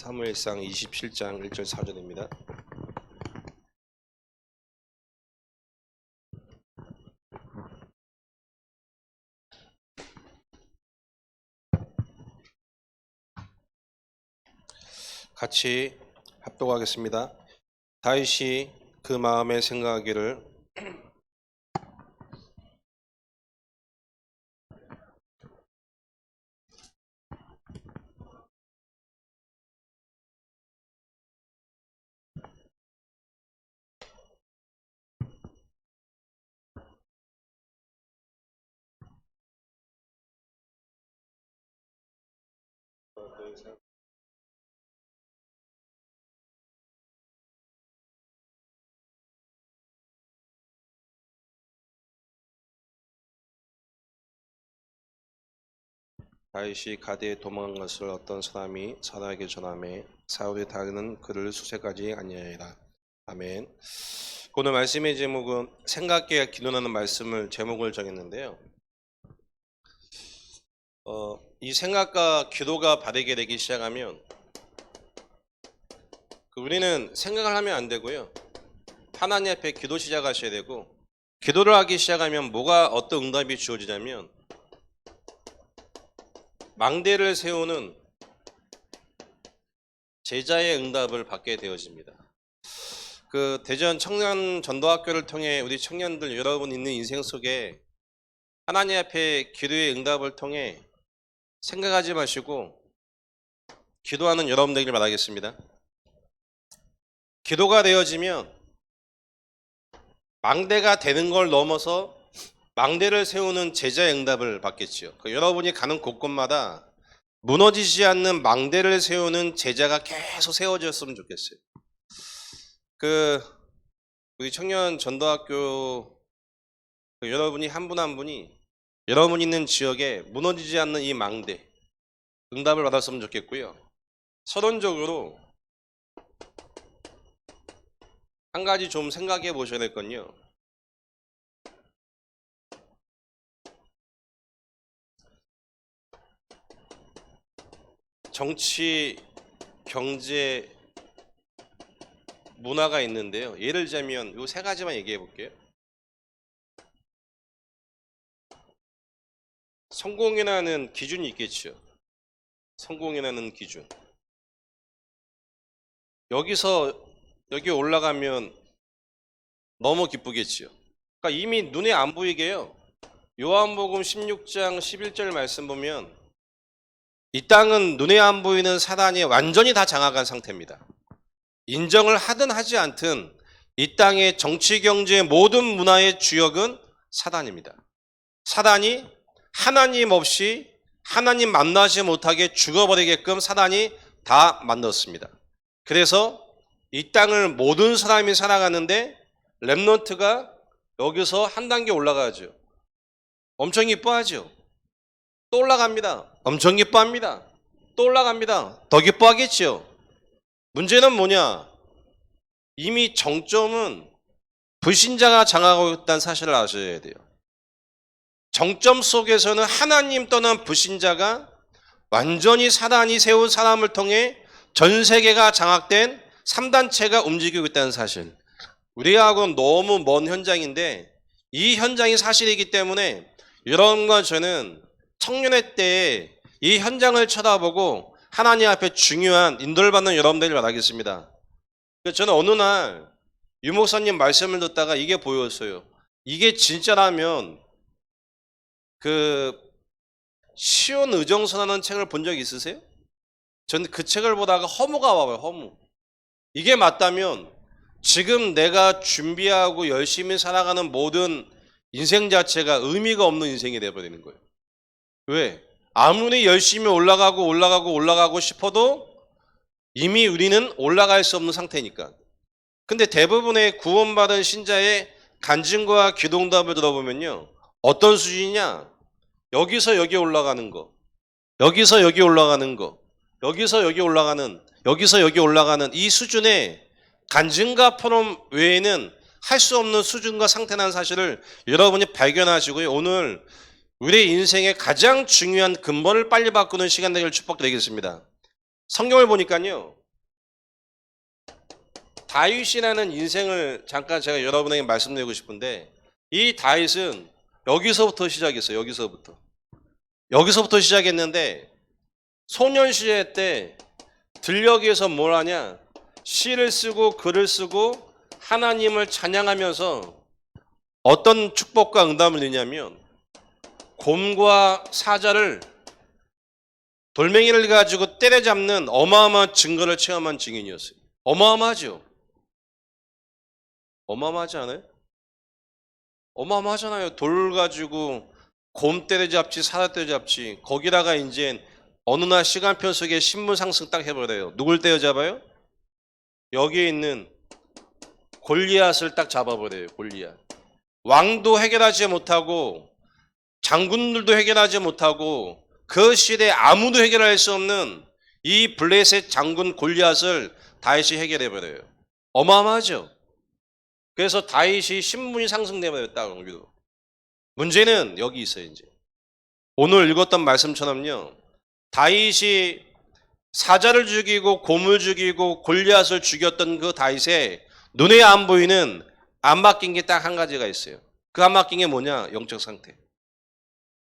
사무엘상 27장 1절 4절입니다. 같이 합독하겠습니다. 다윗이 그 마음에 생각하기를 다윗이 가드에 도망한 것을 어떤 사람이 사울에게 전하매 사울이 다그는 그를 수색하지 아니하리라. 아멘. 오늘 말씀의 제목은 생각해야 기도하는 말씀을 제목을 정했는데요. 이 생각과 기도가 바르게 되기 시작하면 우리는 생각을 하면 안 되고요. 하나님 앞에 기도 시작하셔야 되고, 기도를 하기 시작하면 어떤 응답이 주어지냐면 망대를 세우는 제자의 응답을 받게 되어집니다. 그 대전 청년 전도학교를 통해 우리 청년들 여러분 있는 인생 속에 하나님 앞에 기도의 응답을 통해 생각하지 마시고 기도하는 여러분 되기를 바라겠습니다. 기도가 되어지면 망대가 되는 걸 넘어서 망대를 세우는 제자의 응답을 받겠지요. 여러분이 가는 곳곳마다 무너지지 않는 망대를 세우는 제자가 계속 세워졌으면 좋겠어요. 우리 청년 전도학교 여러분이 한 분 한 분이 여러분 있는 지역에 무너지지 않는 이 망대 응답을 받았으면 좋겠고요. 서론적으로 한 가지 좀 생각해 보셔야 될 건요. 정치, 경제, 문화가 있는데요. 예를 들자면 이 세 가지만 얘기해 볼게요. 성공이라는 기준이 있겠죠. 성공이라는 기준. 여기 올라가면 너무 기쁘겠지요. 그러니까 이미 눈에 안 보이게요. 요한복음 16장 11절 말씀 보면 이 땅은 눈에 안 보이는 사단이 완전히 다 장악한 상태입니다. 인정을 하든 하지 않든 이 땅의 정치, 경제 모든 문화의 주역은 사단입니다. 사단이 하나님 없이 하나님 만나지 못하게 죽어버리게끔 사단이 다 만들었습니다. 그래서 이 땅을 모든 사람이 살아가는데 렘넌트가 여기서 한 단계 올라가죠. 엄청 기뻐하죠. 또 올라갑니다. 엄청 기뻐합니다. 또 올라갑니다. 더 기뻐하겠지요. 문제는 뭐냐? 이미 정점은 불신자가 장악하고 있다는 사실을 아셔야 돼요. 정점 속에서는 하나님 떠난 불신자가 완전히 사단이 세운 사람을 통해 전 세계가 장악된 3단체가 움직이고 있다는 사실. 우리하고는 너무 먼 현장인데 이 현장이 사실이기 때문에 여러분과 저는 청년의 때에 이 현장을 쳐다보고 하나님 앞에 중요한 인도를 받는 여러분들을 바라겠습니다. 저는 어느 날 유 목사님 말씀을 듣다가 이게 보였어요. 이게 진짜라면 시온 의정서라는 책을 본 적 있으세요? 저는 그 책을 보다가 허무가 와요. 허무. 이게 맞다면 지금 내가 준비하고 열심히 살아가는 모든 인생 자체가 의미가 없는 인생이 되어버리는 거예요. 왜? 아무리 열심히 올라가고 싶어도 이미 우리는 올라갈 수 없는 상태니까. 근데 대부분의 구원받은 신자의 간증과 기도응답을 들어보면요. 어떤 수준이냐? 여기서 여기 올라가는 거. 여기서 여기 올라가는 거. 여기서 여기 올라가는 이 수준의 간증과 포럼 외에는 할 수 없는 수준과 상태라는 사실을 여러분이 발견하시고요. 오늘 우리 인생의 가장 중요한 근본을 빨리 바꾸는 시간 되기를 축복드리겠습니다. 성경을 보니까요. 다윗이라는 인생을 잠깐 제가 여러분에게 말씀드리고 싶은데, 이 다윗은 여기서부터 시작했어요. 여기서부터 시작했는데, 소년 시절 때 들녘에서 뭘 하냐? 시를 쓰고 글을 쓰고 하나님을 찬양하면서 어떤 축복과 응답을 드냐면, 곰과 사자를, 돌멩이를 가지고 때려잡는 어마어마한 증거를 체험한 증인이었어요. 어마어마하죠? 어마어마하지 않아요? 어마어마하잖아요. 돌 가지고 곰 때려잡지, 사자 때려잡지. 거기다가 이제 어느 날 시간표 속에 신분 상승 딱 해버려요. 누굴 때려잡아요? 여기에 있는 골리앗을 딱 잡아버려요. 골리앗. 왕도 해결하지 못하고 장군들도 해결하지 못하고 그 시대에 아무도 해결할 수 없는 이 블레셋 장군 골리앗을 다윗이 해결해버려요. 어마어마하죠? 그래서 다윗이 신분이 상승되어버렸다. 문제는 여기 있어요. 이제 오늘 읽었던 말씀처럼요, 다윗이 사자를 죽이고 곰을 죽이고 골리앗을 죽였던 그 다윗의 눈에 안 보이는 안 바뀐 게 딱 한 가지가 있어요. 그 안 바뀐 게 뭐냐? 영적 상태.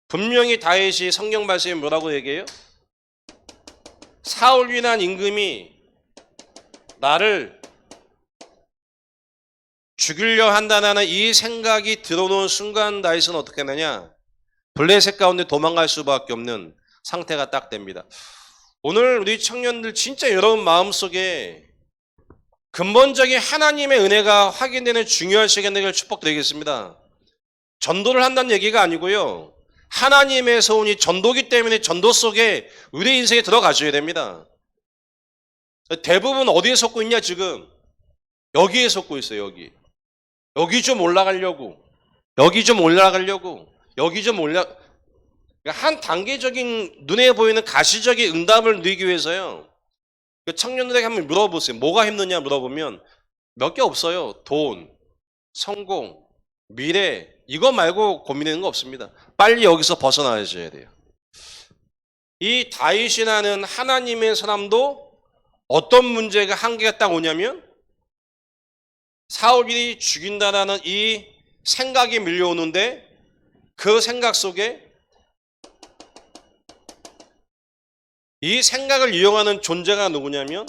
분명히 다윗이 성경 말씀에 뭐라고 얘기해요? 사울이란 임금이 나를 죽이려 한다는 이 생각이 들어오는 순간 다윗은 어떻게 하느냐? 블레셋 가운데 도망갈 수밖에 없는 상태가 딱 됩니다. 오늘 우리 청년들 진짜 여러분 마음속에 근본적인 하나님의 은혜가 확인되는 중요한 시간 되기를 축복드리겠습니다. 전도를 한다는 얘기가 아니고요, 하나님의 소원이 전도기 때문에 전도 속에 우리 인생에 들어가줘야 됩니다. 대부분 어디에 속고 있냐? 지금 여기에 속고 있어요. 여기 좀 올라가려고, 한 단계적인 눈에 보이는 가시적인 응답을 누리기 위해서요, 청년들에게 한번 물어보세요. 뭐가 힘드냐 물어보면 몇 개 없어요. 돈, 성공, 미래, 이거 말고 고민하는 거 없습니다. 빨리 여기서 벗어나셔야 돼요. 이 다윗이라는 하나님의 사람도 어떤 문제가 한계가 딱 오냐면, 사울이 죽인다라는 이 생각이 밀려오는데, 그 생각 속에 이 생각을 이용하는 존재가 누구냐면,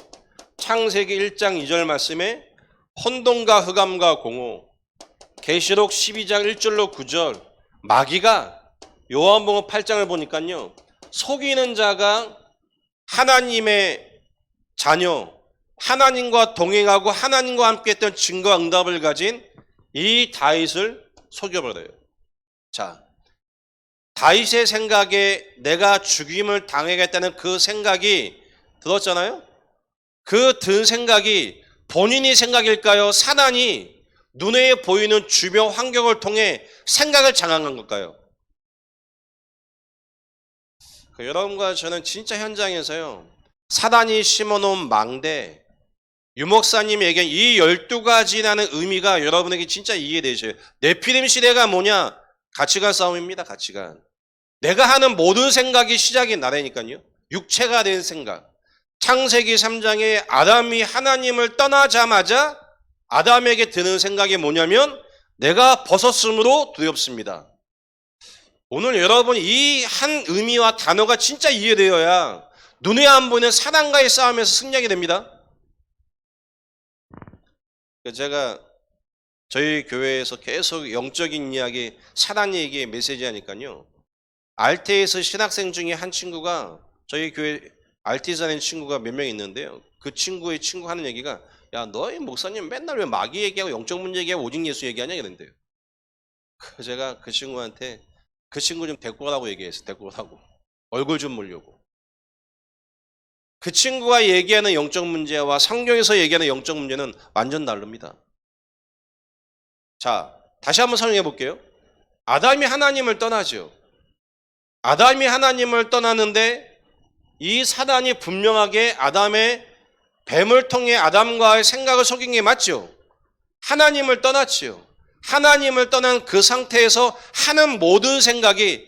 창세기 1장 2절 말씀에 혼돈과 흑암과 공허, 계시록 12장 1절로 9절, 마귀가 요한복음 8장을 보니까요, 속이는 자가 하나님의 자녀, 하나님과 동행하고 하나님과 함께 했던 증거와 응답을 가진 이 다윗을 속여버려요. 자, 다윗의 생각에 내가 죽임을 당하겠다는 그 생각이 들었잖아요? 그 든 생각이 본인이 생각일까요? 사단이 눈에 보이는 주변 환경을 통해 생각을 장악한 걸까요? 여러분과 저는 진짜 현장에서요, 사단이 심어놓은 망대, 유목사님에게 이 12가지라는 의미가 여러분에게 진짜 이해되셔요. 네피림 시대가 뭐냐? 가치관 싸움입니다. 가치관. 내가 하는 모든 생각이 시작이 나라니까요. 육체가 된 생각. 창세기 3장에 아담이 하나님을 떠나자마자 아담에게 드는 생각이 뭐냐면, 내가 벗었으므로 두렵습니다. 오늘 여러분 이 한 의미와 단어가 진짜 이해되어야 눈에 안 보이는 사단과의 싸움에서 승리하게 됩니다. 제가 저희 교회에서 계속 영적인 이야기, 사단 얘기 메시지 하니까요, 알테에서 신학생 중에 한 친구가, 저희 교회 알티자는 친구가 몇 명 있는데요, 그 친구의 친구 하는 얘기가, 야, 너희 목사님 맨날 왜 마귀 얘기하고 영적 문제 얘기하고 오직 예수 얘기하냐 이랬는데요. 제가 그 친구한테 그 친구 좀 데리고 오라고 얘기했어요. 데리고 오라고. 얼굴 좀 보려고. 그 친구가 얘기하는 영적 문제와 성경에서 얘기하는 영적 문제는 완전 다릅니다. 자, 다시 한번 설명해 볼게요. 아담이 하나님을 떠나죠. 아담이 하나님을 떠나는데 이 사단이 분명하게 아담의 뱀을 통해 아담과의 생각을 속인 게 맞죠? 하나님을 떠났지요. 하나님을 떠난 그 상태에서 하는 모든 생각이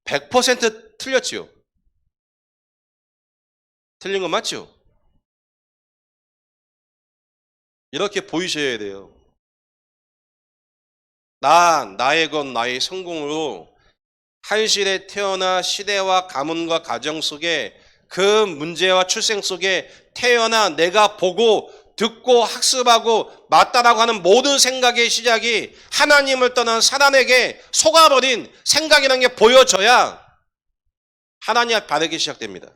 100% 틀렸지요. 틀린 거 맞죠? 이렇게 보이셔야 돼요. 나의 것, 나의 성공으로 한실에 태어나 시대와 가문과 가정 속에 그 문제와 출생 속에 태어나 내가 보고 듣고 학습하고 맞다라고 하는 모든 생각의 시작이 하나님을 떠난 사단에게 속아버린 생각이라는 게 보여져야 하나님 앞에 바르게 시작됩니다.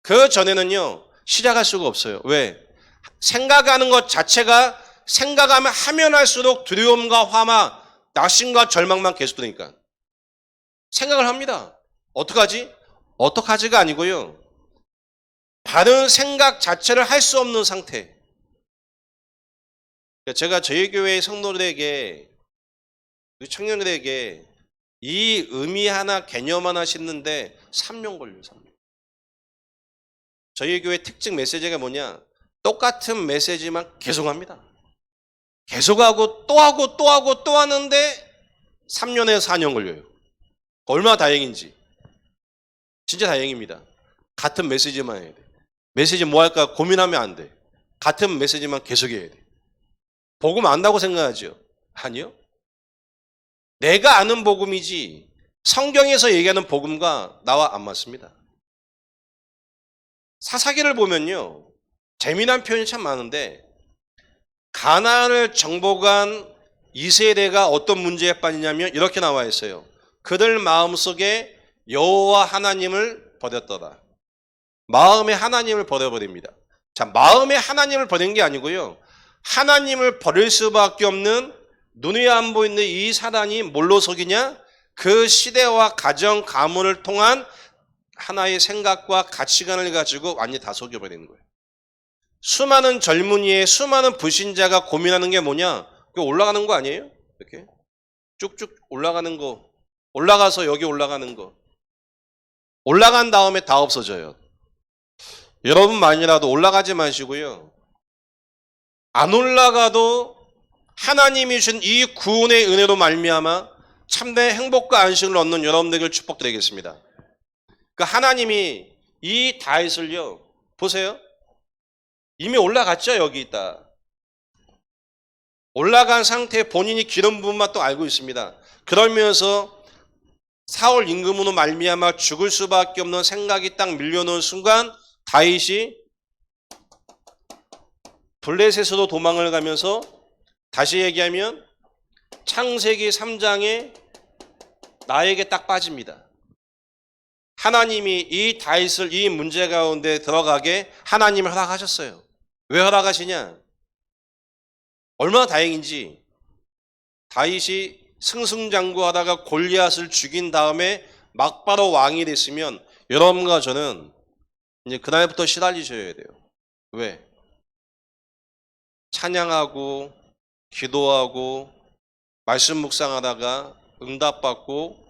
그 전에는요 시작할 수가 없어요. 왜? 생각하는 것 자체가 하면 할수록 두려움과 화마, 낙심과 절망만 계속되니까 생각을 합니다. 어떡하지? 어떡하지가 아니고요. 바른 생각 자체를 할 수 없는 상태. 제가 저희 교회의 성도들에게, 우리 청년들에게 이 의미 하나, 개념 하나 싣는데 3년 걸려요. 3년. 저희 교회 특징 메시지가 뭐냐? 똑같은 메시지만 계속합니다. 계속하고 또 하고 또 하고 또 하는데 3년에서 4년 걸려요. 얼마나 다행인지. 진짜 다행입니다. 같은 메시지만 해야 돼. 메시지 뭐 할까 고민하면 안 돼. 같은 메시지만 계속 해야 돼. 복음 안다고 생각하죠? 아니요. 내가 아는 복음이지 성경에서 얘기하는 복음과 나와 안 맞습니다. 사사기를 보면요. 재미난 표현이 참 많은데 가나안을 정복한 이세대가 어떤 문제에 빠지냐면 이렇게 나와 있어요. 그들 마음속에 여호와 하나님을 버렸더라. 마음에 하나님을 버려버립니다. 자, 마음에 하나님을 버린 게 아니고요. 하나님을 버릴 수밖에 없는 눈에 안 보이는 이 사단이 뭘로 속이냐? 그 시대와 가정, 가문을 통한 하나의 생각과 가치관을 가지고 완전히 다 속여버리는 거예요. 수많은 젊은이의 수많은 불신자가 고민하는 게 뭐냐? 이거 올라가는 거 아니에요? 이렇게 쭉쭉 올라가는 거, 올라가서 여기 올라가는 거, 올라간 다음에 다 없어져요. 여러분만이라도 올라가지 마시고요. 안 올라가도 하나님이 주신 이 구원의 은혜로 말미암아 참된 행복과 안식을 얻는 여러분들에게 축복드리겠습니다. 그 하나님이 이 다윗을요, 보세요. 이미 올라갔죠. 여기 있다. 올라간 상태에 본인이 기름 부음만 또 알고 있습니다. 그러면서 사울 임금으로 말미암아 죽을 수밖에 없는 생각이 딱 밀려오는 순간 다윗이 블레셋으로 도망을 가면서 다시 얘기하면 창세기 3장에 나에게 딱 빠집니다. 하나님이 이 다윗을 이 문제 가운데 들어가게 하나님을 허락하셨어요. 왜 허락하시냐? 얼마나 다행인지 다윗이 승승장구하다가 골리앗을 죽인 다음에 막바로 왕이 됐으면 여러분과 저는 이제 그날부터 시달리셔야 돼요. 왜? 찬양하고 기도하고 말씀 묵상하다가 응답받고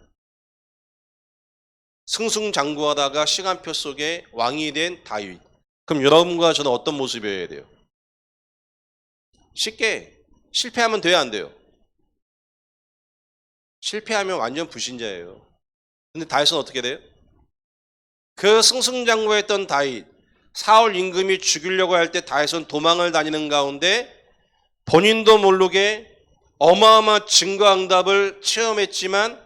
승승장구하다가 시간표 속에 왕이 된 다윗. 그럼 여러분과 저는 어떤 모습이어야 돼요? 쉽게 실패하면 돼요, 안 돼요? 실패하면 완전 불신자예요. 근데 다윗은 어떻게 돼요? 그 승승장구했던 다윗, 사울 임금이 죽이려고 할 때 다윗은 도망을 다니는 가운데 본인도 모르게 어마어마한 증거응답을 체험했지만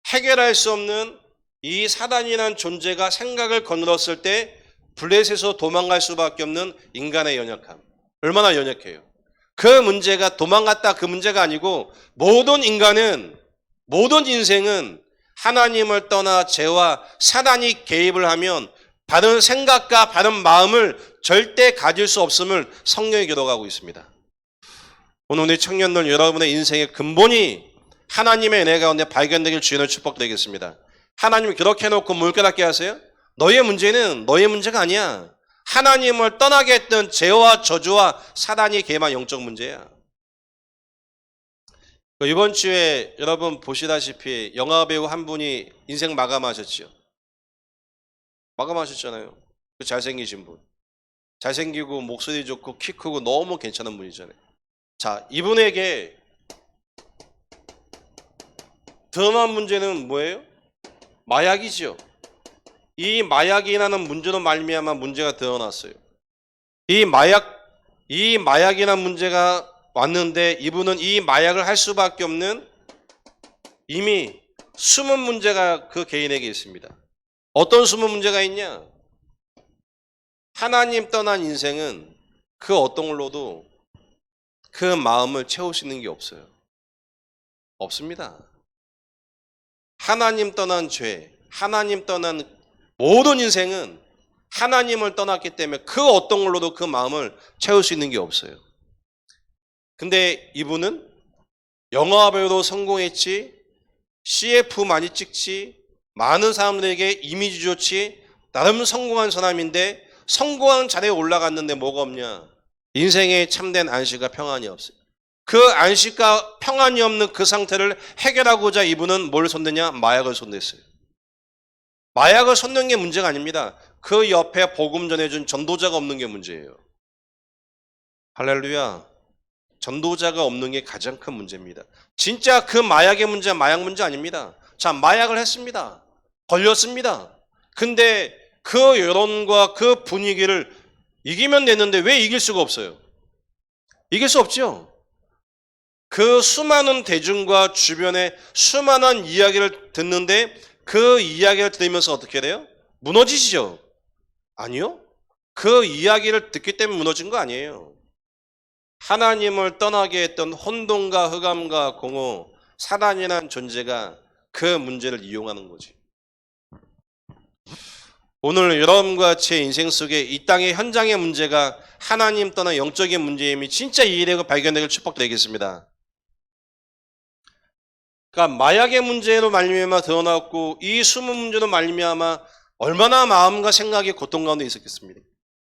해결할 수 없는 이 사단이라는 존재가 생각을 거늘었을 때 블레셋에서 도망갈 수밖에 없는 인간의 연약함. 얼마나 연약해요. 그 문제가 도망갔다 그 문제가 아니고 모든 인간은, 모든 인생은 하나님을 떠나 죄와 사단이 개입을 하면 바른 생각과 바른 마음을 절대 가질 수 없음을 성경이 기록하고 있습니다. 오늘 우리 청년들 여러분의 인생의 근본이 하나님의 은혜 가운데 발견되길 주님을 축복드리겠습니다. 하나님이 그렇게 해놓고 뭘 깨닫게 하세요? 너의 문제는 너의 문제가 아니야. 하나님을 떠나게 했던 죄와 저주와 사단이 개입한 영적 문제야. 이번 주에 여러분 보시다시피 영화배우 한 분이 인생 마감하셨죠. 마감하셨잖아요. 그 잘생기신 분. 잘생기고 목소리 좋고 키 크고 너무 괜찮은 분이잖아요. 자, 이분에게 드러난 문제는 뭐예요? 마약이죠. 이 마약이라는 문제로 말미암아 문제가 드러났어요. 이 마약 이 마약이라는 문제가 왔는데 이분은 이 마약을 할 수밖에 없는 이미 숨은 문제가 그 개인에게 있습니다. 어떤 숨은 문제가 있냐? 하나님 떠난 인생은 그 어떤 걸로도 그 마음을 채울 수 있는 게 없어요. 없습니다. 하나님 떠난 죄, 하나님 떠난 모든 인생은 하나님을 떠났기 때문에 그 어떤 걸로도 그 마음을 채울 수 있는 게 없어요. 근데 이분은 영화배우로 성공했지, CF 많이 찍지, 많은 사람들에게 이미지 좋지, 나름 성공한 사람인데 성공한 자리에 올라갔는데 뭐가 없냐? 인생에 참된 안식과 평안이 없어요. 그 안식과 평안이 없는 그 상태를 해결하고자 이분은 뭘 손대냐? 마약을 손댔어요. 마약을 손댄 게 문제가 아닙니다. 그 옆에 복음 전해준 전도자가 없는 게 문제예요. 할렐루야. 전도자가 없는 게 가장 큰 문제입니다. 진짜 그 마약의 문제, 마약 문제 아닙니다. 자, 마약을 했습니다. 걸렸습니다. 근데 그 여론과 그 분위기를 이기면 되는데 왜 이길 수가 없어요? 이길 수 없죠. 그 수많은 대중과 주변에 수많은 이야기를 듣는데 그 이야기를 들으면서 어떻게 돼요? 무너지시죠? 아니요. 그 이야기를 듣기 때문에 무너진 거 아니에요. 하나님을 떠나게 했던 혼돈과 흑암과 공허, 사단이라는 존재가 그 문제를 이용하는 거지. 오늘 여러분과 제 인생 속에 이 땅의 현장의 문제가 하나님 떠난 영적인 문제임이 진짜 이해되고 발견되길 축복드리겠습니다. 그러니까 마약의 문제로 말미암아 드러났고 이 숨은 문제로 말미암아 얼마나 마음과 생각이 고통 가운데 있었겠습니까?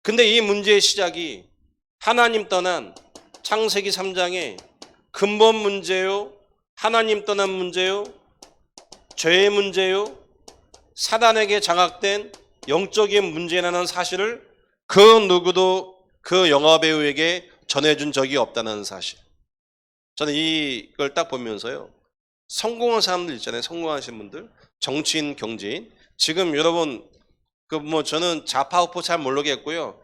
근데 이 문제의 시작이 하나님 떠난 창세기 3장의 근본 문제요, 하나님 떠난 문제요, 죄의 문제요, 사단에게 장악된 영적인 문제라는 사실을 그 누구도 그 영화배우에게 전해준 적이 없다는 사실. 저는 이걸 딱 보면서요, 성공한 사람들 있잖아요. 성공하신 분들, 정치인, 경제인. 지금 여러분 저는 좌파 우파 잘 모르겠고요.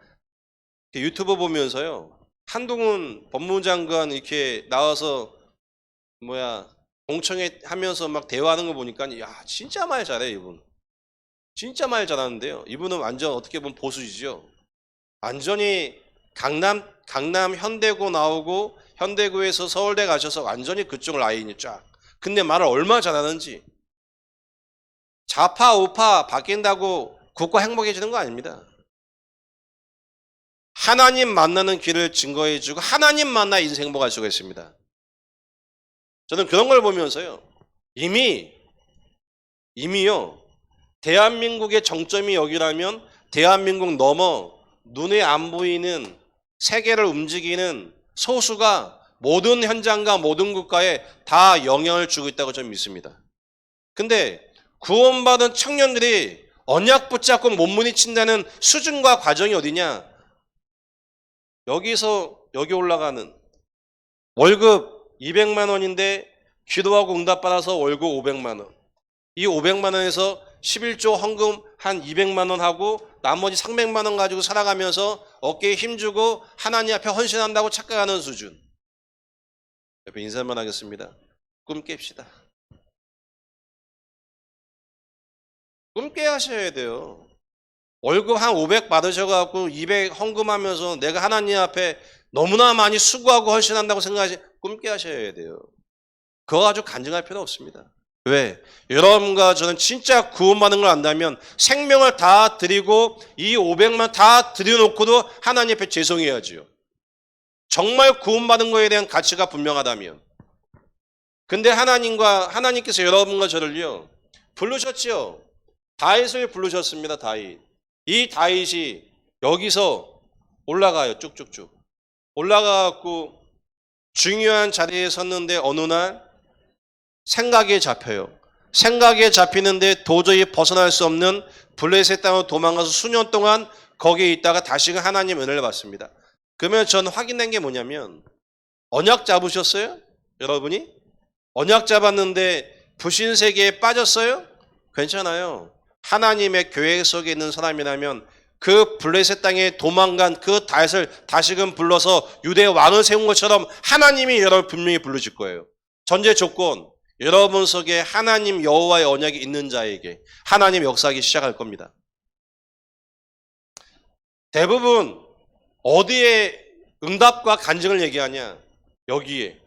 유튜브 보면서요, 한동훈 법무장관 이렇게 나와서 공청회 하면서 막 대화하는 거 보니까 야, 진짜 말 잘해 이분. 진짜 말 잘하는데요. 이분은 완전 어떻게 보면 보수지죠. 완전히 강남 현대고 나오고 현대구에서 서울대 가셔서 완전히 그쪽 라인이 쫙. 근데 말을 얼마나 잘하는지. 좌파 우파 바뀐다고 국가 행복해지는 거 아닙니다. 하나님 만나는 길을 증거해주고 하나님 만나 인생 행복할 수가 있습니다. 저는 그런 걸 보면서요, 이미요, 대한민국의 정점이 여기라면 대한민국 넘어 눈에 안 보이는 세계를 움직이는 소수가 모든 현장과 모든 국가에 다 영향을 주고 있다고 저는 믿습니다. 근데 구원받은 청년들이 언약 붙잡고 몸부림친다는 수준과 과정이 어디냐? 여기서 여기 올라가는 월급 200만 원인데 기도하고 응답받아서 월급 500만 원. 이 500만 원에서 11조 헌금 한 200만 원 하고 나머지 300만 원 가지고 살아가면서 어깨에 힘주고 하나님 앞에 헌신한다고 착각하는 수준. 옆에 인사만 하겠습니다. 꿈 깹시다. 꿈 깨 하셔야 돼요. 월급 한 500 받으셔갖고 200 헌금하면서 내가 하나님 앞에 너무나 많이 수고하고 헌신한다고 꿈 깨 하셔야 돼요. 그거 가지고 간증할 필요 없습니다. 왜? 여러분과 저는 진짜 구원받는 걸 안다면 생명을 다 드리고 이 500만 다 드려놓고도 하나님 앞에 죄송해야지요. 정말 구원받은 거에 대한 가치가 분명하다면. 근데 하나님께서 여러분과 저를요, 부르셨지요. 다윗을 부르셨습니다. 다윗. 이 다윗이 여기서 올라가요. 쭉쭉쭉. 올라가갖고 중요한 자리에 섰는데 어느 날 생각에 잡혀요. 생각에 잡히는데 도저히 벗어날 수 없는 블레셋 땅으로 도망가서 수년 동안 거기에 있다가 다시금 하나님 은혜를 받습니다. 그러면 저는 확인된 게 뭐냐면, 언약 잡으셨어요? 여러분이? 언약 잡았는데 부신 세계에 빠졌어요? 괜찮아요. 하나님의 계획 속에 있는 사람이라면 그 블레셋 땅에 도망간 그 다윗을 다시금 불러서 유대 왕을 세운 것처럼 하나님이 여러분 분명히 부르실 거예요. 전제 조건, 여러분 속에 하나님 여호와의 언약이 있는 자에게 하나님 역사하기 시작할 겁니다. 대부분 어디에 응답과 간증을 얘기하냐? 여기에.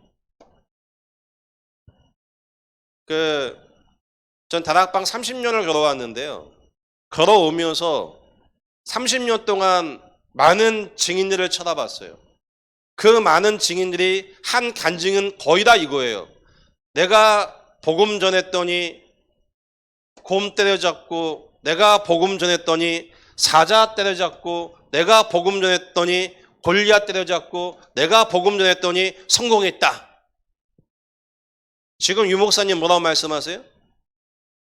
전 다락방 30년을 걸어왔는데요. 걸어오면서 30년 동안 많은 증인들을 쳐다봤어요. 그 많은 증인들이 한 간증은 거의 다 이거예요. 내가 복음 전했더니 곰 때려잡고, 내가 복음 전했더니 사자 때려잡고, 내가 복음 전했더니 골리앗 때려잡고, 내가 복음 전했더니 성공했다. 지금 유 목사님 뭐라고 말씀하세요?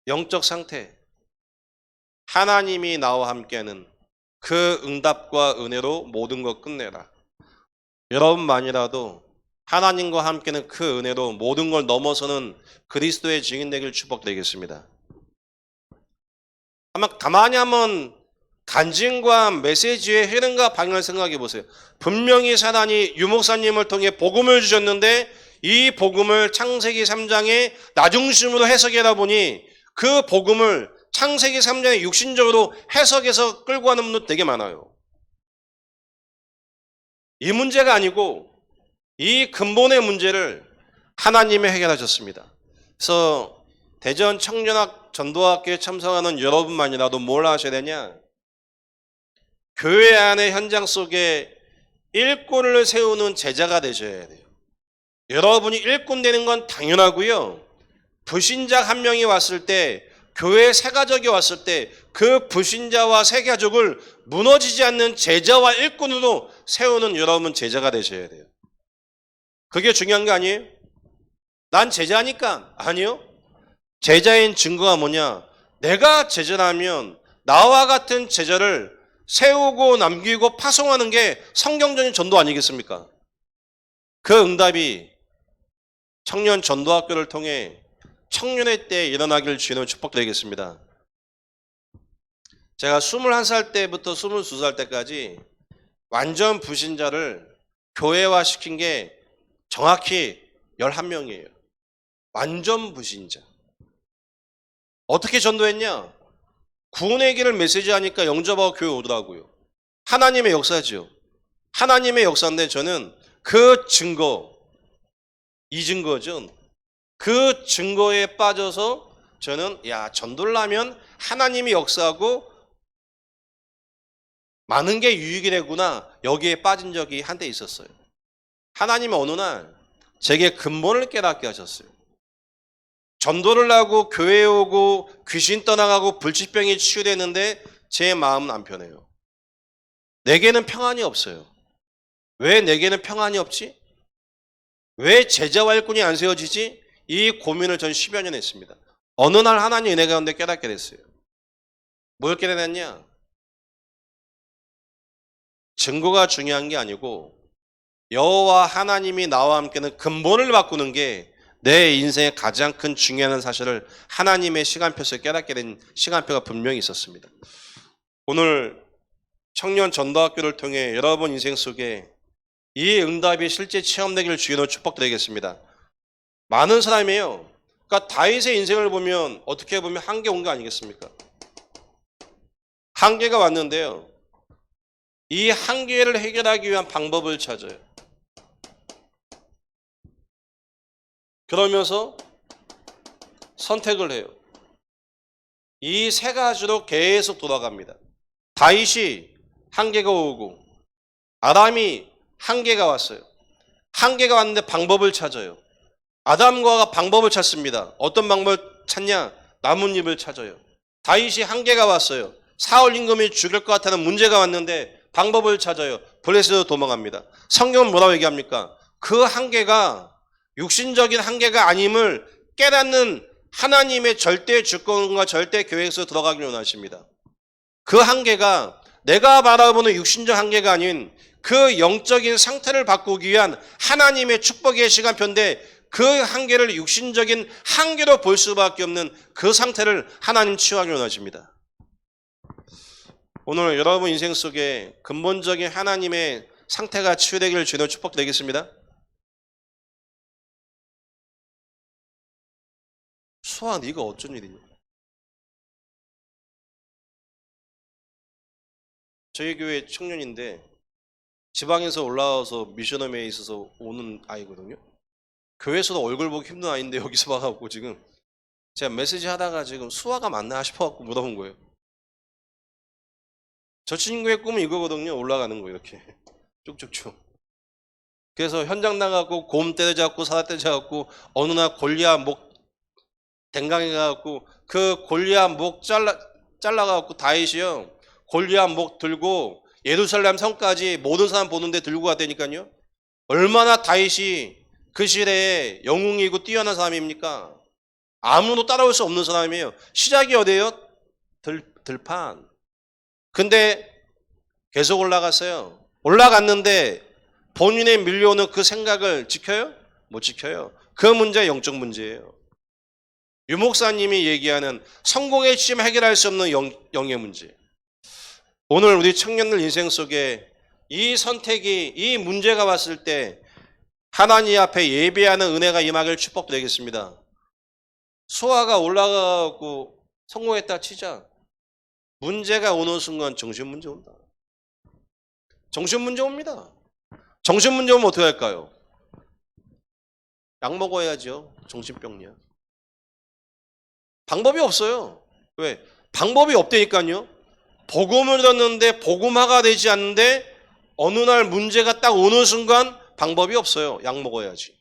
영적 상태. 하나님이 나와 함께하는 그 응답과 은혜로 모든 것 끝내라. 여러분만이라도 하나님과 함께는 그 은혜로 모든 걸 넘어서는 그리스도의 증인 되길 축복드리겠습니다. 아마 가만히 한번 간증과 메시지의 흐름과 방향을 생각해 보세요. 분명히 사단이 유 목사님을 통해 복음을 주셨는데 이 복음을 창세기 3장의 나중심으로 해석하다 보니 그 복음을 창세기 3장의 육신적으로 해석해서 끌고 가는 분도 되게 많아요. 이 문제가 아니고 이 근본의 문제를 하나님이 해결하셨습니다. 그래서 대전 청년학 전도학교에 참석하는 여러분만이라도 뭘 하셔야 되냐? 교회 안의 현장 속에 일꾼을 세우는 제자가 되셔야 돼요. 여러분이 일꾼 되는 건 당연하고요. 불신자 한 명이 왔을 때, 교회 새 가족이 왔을 때 그 불신자와 새 가족을 무너지지 않는 제자와 일꾼으로 세우는 여러분 제자가 되셔야 돼요. 그게 중요한 거 아니에요? 난 제자니까. 아니요. 제자인 증거가 뭐냐? 내가 제자라면 나와 같은 제자를 세우고 남기고 파송하는 게 성경적인 전도 아니겠습니까? 그 응답이 청년 전도학교를 통해 청년의 때에 일어나기를 주님으로 축복드리겠습니다. 제가 21살 때부터 22살 때까지 완전 불신자를 교회화 시킨 게 정확히 11명이에요. 완전 불신자. 어떻게 전도했냐? 구원의 길을 메시지하니까 영접하고 교회 오더라고요. 하나님의 역사죠. 하나님의 역사인데 저는 그 증거, 이 증거죠. 그 증거에 빠져서 저는 전도를 하면 하나님이 역사하고 많은 게 유익이 되구나, 여기에 빠진 적이 한때 있었어요. 하나님이 어느 날 제게 근본을 깨닫게 하셨어요. 전도를 하고 교회에 오고 귀신 떠나가고 불치병이 치유되는데 제 마음은 안 편해요. 내게는 평안이 없어요. 왜 내게는 평안이 없지? 왜 제자와 일꾼이 안 세워지지? 이 고민을 전 10여 년 했습니다. 어느 날 하나님 은혜 가운데 깨닫게 됐어요. 뭘 깨달았냐? 증거가 중요한 게 아니고 여호와 하나님이 나와 함께는 근본을 바꾸는 게 내 인생의 가장 큰 중요한 사실을 하나님의 시간표에서 깨닫게 된 시간표가 분명히 있었습니다. 오늘 청년 전도학교를 통해 여러분 인생 속에 이 응답이 실제 체험되기를 주님으로 축복드리겠습니다. 많은 사람이에요. 그러니까 다윗의 인생을 보면 어떻게 보면 한계 온 거 아니겠습니까? 한계가 왔는데요. 이 한계를 해결하기 위한 방법을 찾아요. 그러면서 선택을 해요. 이 세 가지로 계속 돌아갑니다. 다윗이 한계가 오고 아담이 한계가 왔어요. 한계가 왔는데 방법을 찾아요. 아담과 하와가 방법을 찾습니다. 어떤 방법을 찾냐? 나뭇잎을 찾아요. 다윗이 한계가 왔어요. 사울 임금이 죽일 것 같다는 문제가 왔는데 방법을 찾아요. 블레셋으로 도망갑니다. 성경은 뭐라고 얘기합니까? 그 한계가 육신적인 한계가 아님을 깨닫는 하나님의 절대 주권과 절대 계획에서 들어가기를 원하십니다. 그 한계가 내가 바라보는 육신적 한계가 아닌 그 영적인 상태를 바꾸기 위한 하나님의 축복의 시간표인데 그 한계를 육신적인 한계로 볼 수밖에 없는 그 상태를 하나님 치유하기를 원하십니다. 오늘 여러분 인생 속에 근본적인 하나님의 상태가 치유되기를 주님으로 축복드리겠습니다. 수아, 네가 어쩐 일이냐? 저희 교회 청년인데 지방에서 올라와서 미션홈에 있어서 오는 아이거든요. 교회에서도 얼굴 보기 힘든 아이인데 여기서 와갖고 지금 제가 메시지 하다가 지금 수아가 맞나 싶어갖고 물어본 거예요. 저 친구의 꿈은 이거거든요. 올라가는 거 이렇게 쭉쭉쭉. 그래서 현장 나가고 곰 때려잡고 사다 때려잡고 어느 날 골리앗 목 댕강해 가갖고 그 골리앗 목 잘라갖고 다윗이요 골리앗 목 들고 예루살렘 성까지 모든 사람 보는데 들고 갔다니까요. 얼마나 다윗이 그 시대에 영웅이고 뛰어난 사람입니까? 아무도 따라올 수 없는 사람이에요. 시작이 어디예요? 들판. 근데 계속 올라갔어요. 올라갔는데 본인의 밀려오는 그 생각을 지켜요? 못 지켜요. 그 문제가 영적 문제예요. 유 목사님이 얘기하는 성공의 지점 해결할 수 없는 영의 문제. 오늘 우리 청년들 인생 속에 이 선택이, 이 문제가 왔을 때 하나님 앞에 예배하는 은혜가 임하길 축복드리겠습니다. 수아가 올라가고 성공했다 치자. 문제가 오는 순간 정신 문제 온다. 정신 문제 옵니다. 정신 문제 오면 어떻게 할까요? 약 먹어야죠. 정신병이야. 방법이 없어요. 왜? 방법이 없다니까요. 복음을 듣는데 복음화가 되지 않는데 어느 날 문제가 딱 오는 순간 방법이 없어요. 약 먹어야지.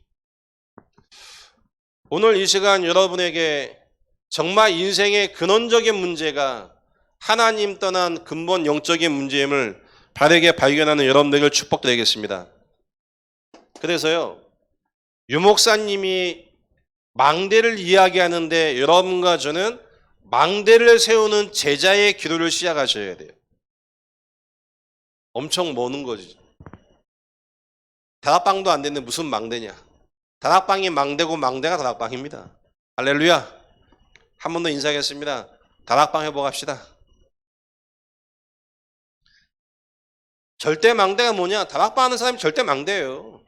오늘 이 시간 여러분에게 정말 인생의 근원적인 문제가 하나님 떠난 근본 영적인 문제임을 바르게 발견하는 여러분들을 축복드리겠습니다. 그래서요, 유 목사님이 망대를 이야기하는데 여러분과 저는 망대를 세우는 제자의 기도를 시작하셔야 돼요. 엄청 머는 거지. 다락방도 안 되는데 무슨 망대냐. 다락방이 망대고 망대가 다락방입니다. 할렐루야. 한 번 더 인사하겠습니다. 다락방 해보고 합시다. 절대 망대가 뭐냐? 다락방 하는 사람이 절대 망대예요.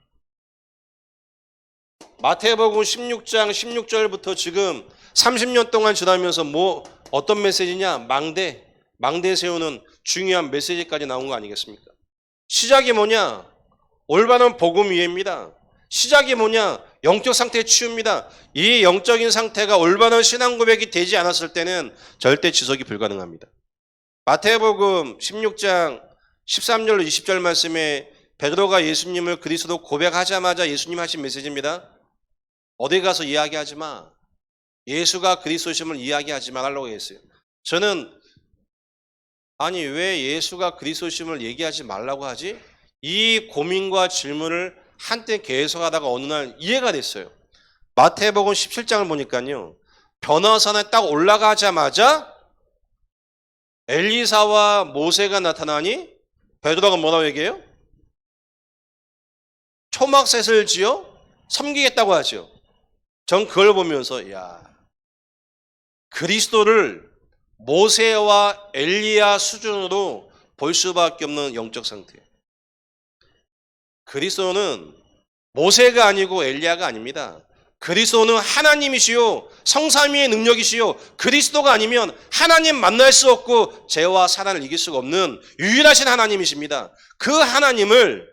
마태복음 16장 16절부터 지금 30년 동안 지나면서 어떤 메시지냐? 망대 세우는 중요한 메시지까지 나온 거 아니겠습니까? 시작이 뭐냐? 올바른 복음 이해입니다. 시작이 뭐냐? 영적 상태의 치유입니다. 이 영적인 상태가 올바른 신앙 고백이 되지 않았을 때는 절대 지속이 불가능합니다. 마태복음 16장 13절로 20절 말씀에 베드로가 예수님을 그리스도 고백하자마자 예수님 하신 메시지입니다. 어디 가서 이야기하지 마. 예수가 그리스도심을 이야기하지 말라고 했어요. 저는 아니 왜 예수가 그리스도심을 얘기하지 말라고 하지? 이 고민과 질문을 한때 계속하다가 어느 날 이해가 됐어요. 마태복음 17장을 보니까요. 변화산에 딱 올라가자마자 엘리사와 모세가 나타나니 베드로가 뭐라고 얘기해요? 초막셋을 지어 섬기겠다고 하죠. 전 그걸 보면서 야, 그리스도를 모세와 엘리야 수준으로 볼 수밖에 없는 영적 상태. 그리스도는 모세가 아니고 엘리야가 아닙니다. 그리스도는 하나님이시요 성삼위의 능력이시요 그리스도가 아니면 하나님 만날 수 없고 죄와 사단을 이길 수가 없는 유일하신 하나님이십니다. 그 하나님을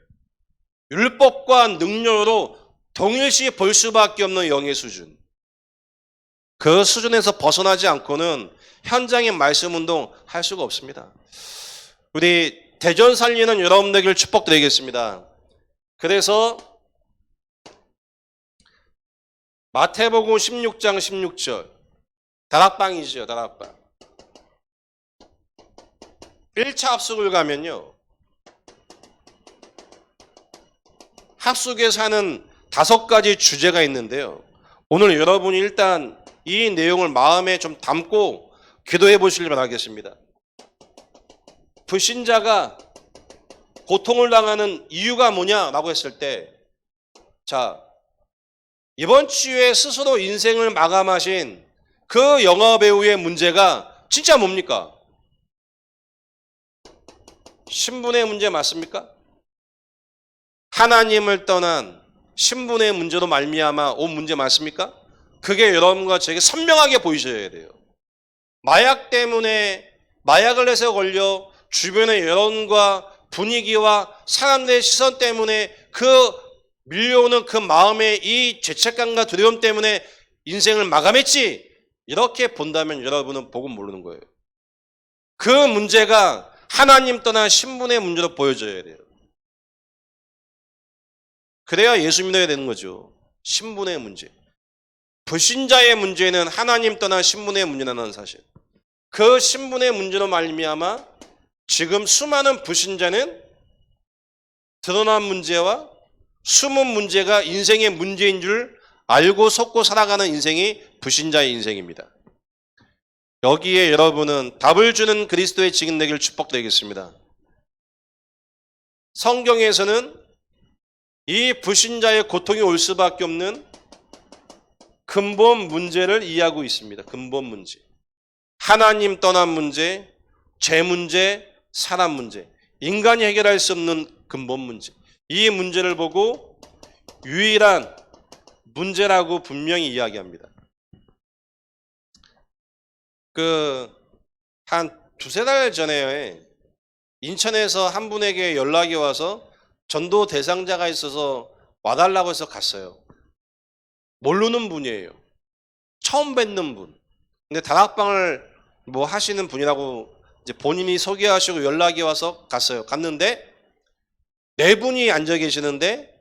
율법과 능력으로 동일시 볼 수밖에 없는 영의 수준. 그 수준에서 벗어나지 않고는 현장의 말씀 운동 할 수가 없습니다. 우리 대전 살리는 여러분들에게 축복드리겠습니다. 그래서 마태복음 16장 16절 다락방이죠. 다락방 1차 합숙을 가면요 합숙에서 하는 5가지 주제가 있는데요. 오늘 여러분이 일단 이 내용을 마음에 좀 담고 기도해 보시길 바라겠습니다. 불신자가 고통을 당하는 이유가 뭐냐라고 했을 때, 자, 이번 주에 스스로 인생을 마감하신 그 영화 배우의 문제가 진짜 뭡니까? 신분의 문제 맞습니까? 하나님을 떠난 신분의 문제로 말미암아 온 문제 맞습니까? 그게 여러분과 저에게 선명하게 보이셔야 돼요. 마약 때문에 마약을 해서 걸려 주변의 여론과 분위기와 사람들의 시선 때문에 그 밀려오는 그 마음의 이 죄책감과 두려움 때문에 인생을 마감했지, 이렇게 본다면 여러분은 복음 모르는 거예요. 그 문제가 하나님 떠난 신분의 문제로 보여져야 돼요. 그래야 예수 믿어야 되는 거죠. 신분의 문제. 불신자의 문제는 하나님 떠난 신분의 문제라는 사실. 그 신분의 문제로 말미암아 지금 수많은 불신자는 드러난 문제와 숨은 문제가 인생의 문제인 줄 알고 속고 살아가는 인생이 불신자의 인생입니다. 여기에 여러분은 답을 주는 그리스도의 증인 되기를 축복드리겠습니다. 성경에서는 이 불신자의 고통이 올 수밖에 없는 근본 문제를 이해하고 있습니다. 근본 문제. 하나님 떠난 문제, 죄 문제, 사람 문제. 인간이 해결할 수 없는 근본 문제. 이 문제를 보고 유일한 문제라고 분명히 이야기합니다. 한 두세 달 전에 인천에서 한 분에게 연락이 와서 전도 대상자가 있어서 와달라고 해서 갔어요. 모르는 분이에요. 처음 뵙는 분. 근데 다락방을 뭐 하시는 분이라고 이제 본인이 소개하시고 연락이 와서 갔어요. 갔는데 네 분이 앉아 계시는데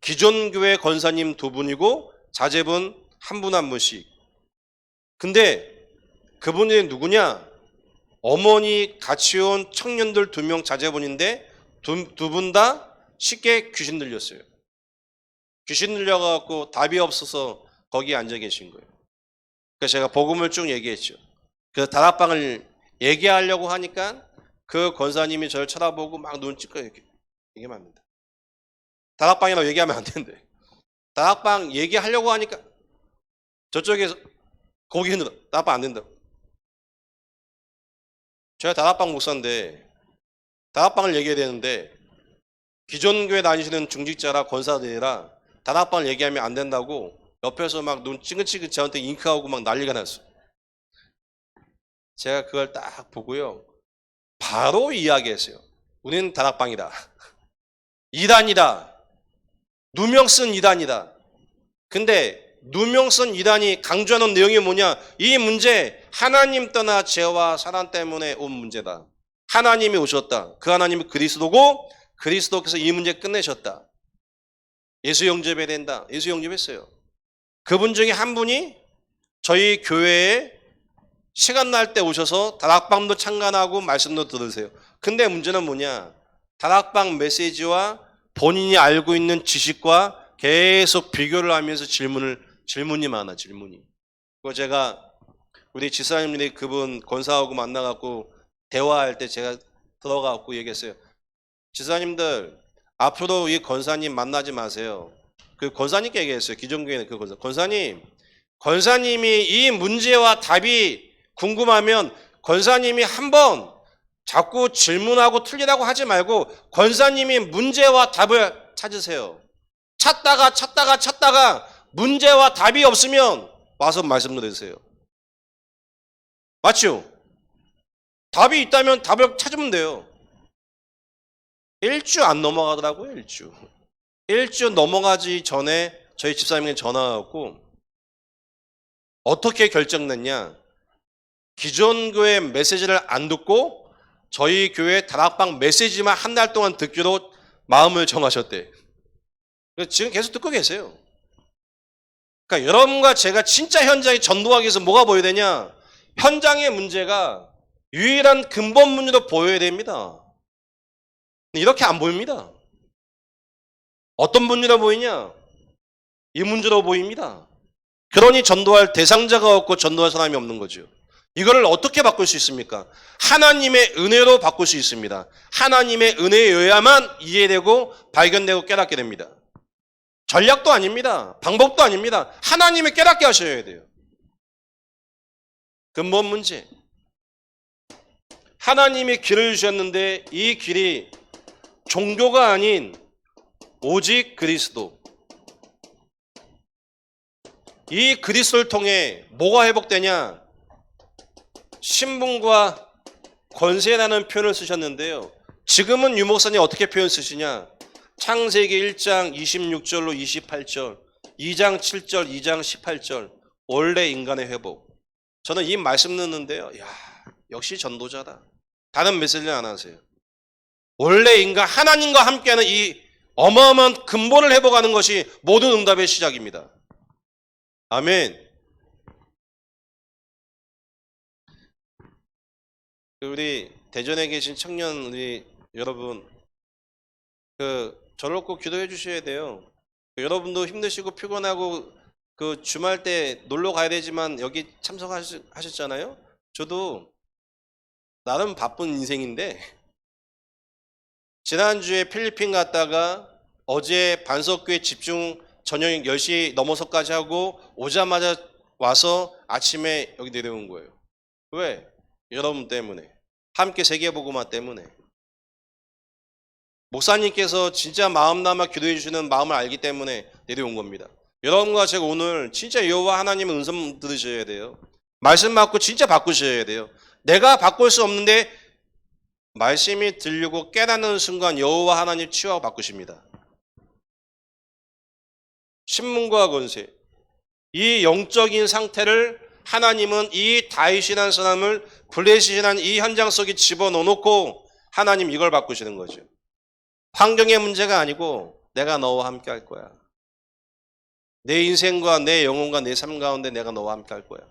기존 교회 권사님 두 분이고 자제분 한 분 한 분씩. 근데 그분이 누구냐? 어머니 같이 온 청년들 2명 자제분인데 두 분 다 쉽게 귀신 들렸어요. 귀신 들려갖고 답이 없어서 거기 앉아 계신 거예요. 그래서 제가 복음을 쭉 얘기했죠. 그래서 다락방을 얘기하려고 하니까 그 권사님이 저를 쳐다보고 막 눈 찌꺼 이렇게 얘기하면 안 된다. 다락방이라고 얘기하면 안 된대. 다락방 얘기하려고 하니까 저쪽에서 거기는 다락방 안 된다. 제가 다락방 목사인데 다락방을 얘기해야 되는데 기존 교회 다니시는 중직자라 권사들이라 다락방을 얘기하면 안 된다고 옆에서 막 눈 찌긋찌긋 저한테 잉크하고 막 난리가 났어요. 제가 그걸 딱 보고요. 바로 이야기했어요. 우리는 다락방이다. 이단이다. 누명 쓴 이단이다. 근데 누명 쓴 이단이 강조하는 내용이 뭐냐? 이 문제 하나님 떠나 죄와 사람 때문에 온 문제다. 하나님이 오셨다. 그 하나님이 그리스도고 그리스도께서 이 문제 끝내셨다. 예수 영접해야 된다. 예수 영접했어요. 그분 중에 한 분이 저희 교회에 시간 날 때 오셔서 다락방도 참관하고 말씀도 들으세요. 근데 문제는 뭐냐? 다락방 메시지와 본인이 알고 있는 지식과 계속 비교를 하면서 질문이 많아, 질문이. 그거 제가 우리 지사님들이 그분 권사하고 만나갖고 대화할 때 제가 들어가갖고 얘기했어요. 지사님들, 앞으로 이 권사님 만나지 마세요. 그 권사님께 얘기했어요. 기존교회는 그 권사님, 권사님이 이 문제와 답이 궁금하면 권사님이 한번 자꾸 질문하고 틀리다고 하지 말고 권사님이 문제와 답을 찾으세요. 찾다가 문제와 답이 없으면 와서 말씀 들으세요. 맞죠? 답이 있다면 답을 찾으면 돼요. 1주 안 넘어가더라고요. 1주 넘어가지 전에 저희 집사님에게 전화가 왔고 어떻게 결정냈냐? 기존 교회 메시지를 안 듣고 저희 교회 다락방 메시지만 한 달 동안 듣기로 마음을 정하셨대. 지금 계속 듣고 계세요. 그러니까 여러분과 제가 진짜 현장에 전도하기 위해서 뭐가 보여야 되냐? 현장의 문제가 유일한 근본 문제로 보여야 됩니다. 이렇게 안 보입니다. 어떤 문제로 보이냐? 이 문제로 보입니다. 그러니 전도할 대상자가 없고 전도할 사람이 없는 거죠. 이거를 어떻게 바꿀 수 있습니까? 하나님의 은혜로 바꿀 수 있습니다. 하나님의 은혜에 의해야만 이해되고 발견되고 깨닫게 됩니다. 전략도 아닙니다. 방법도 아닙니다. 하나님이 깨닫게 하셔야 돼요. 근본 문제. 하나님이 길을 주셨는데 이 길이 종교가 아닌 오직 그리스도. 이 그리스도를 통해 뭐가 회복되냐? 신분과 권세라는 표현을 쓰셨는데요. 지금은 유 목사님 어떻게 표현 쓰시냐? 창세기 1장 26절로 28절, 2장 7절, 2장 18절, 원래 인간의 회복. 저는 이 말씀 듣는데요. 야, 역시 전도자다. 다른 메시지는 안 하세요. 원래 인간, 하나님과 함께하는 이 어마어마한 근본을 회복하는 것이 모든 응답의 시작입니다. 아멘. 우리 대전에 계신 청년 우리 여러분, 저를 꼭 기도해 주셔야 돼요. 여러분도 힘드시고 피곤하고 그 주말 때 놀러 가야 되지만 여기 참석하셨잖아요. 저도 나름 바쁜 인생인데 지난주에 필리핀 갔다가 어제 반석교회 집중 저녁 10시 넘어서까지 하고 오자마자 와서 아침에 여기 내려온 거예요. 왜? 여러분 때문에. 함께 세계복음화 때문에. 목사님께서 진짜 마음 남아 기도해 주시는 마음을 알기 때문에 내려온 겁니다. 여러분과 제가 오늘 진짜 여호와 하나님의 음성 들으셔야 돼요. 말씀 받고 진짜 바꾸셔야 돼요. 내가 바꿀 수 없는데 말씀이 들리고 깨닫는 순간 여호와 하나님 치유하고 바꾸십니다. 신문과 권세, 이 영적인 상태를 하나님은 이 다윗이라는 사람을 블레셋이라는 이 현장 속에 집어넣어놓고 하나님 이걸 바꾸시는 거죠. 환경의 문제가 아니고 내가 너와 함께 할 거야. 내 인생과 내 영혼과 내 삶 가운데 내가 너와 함께 할 거야.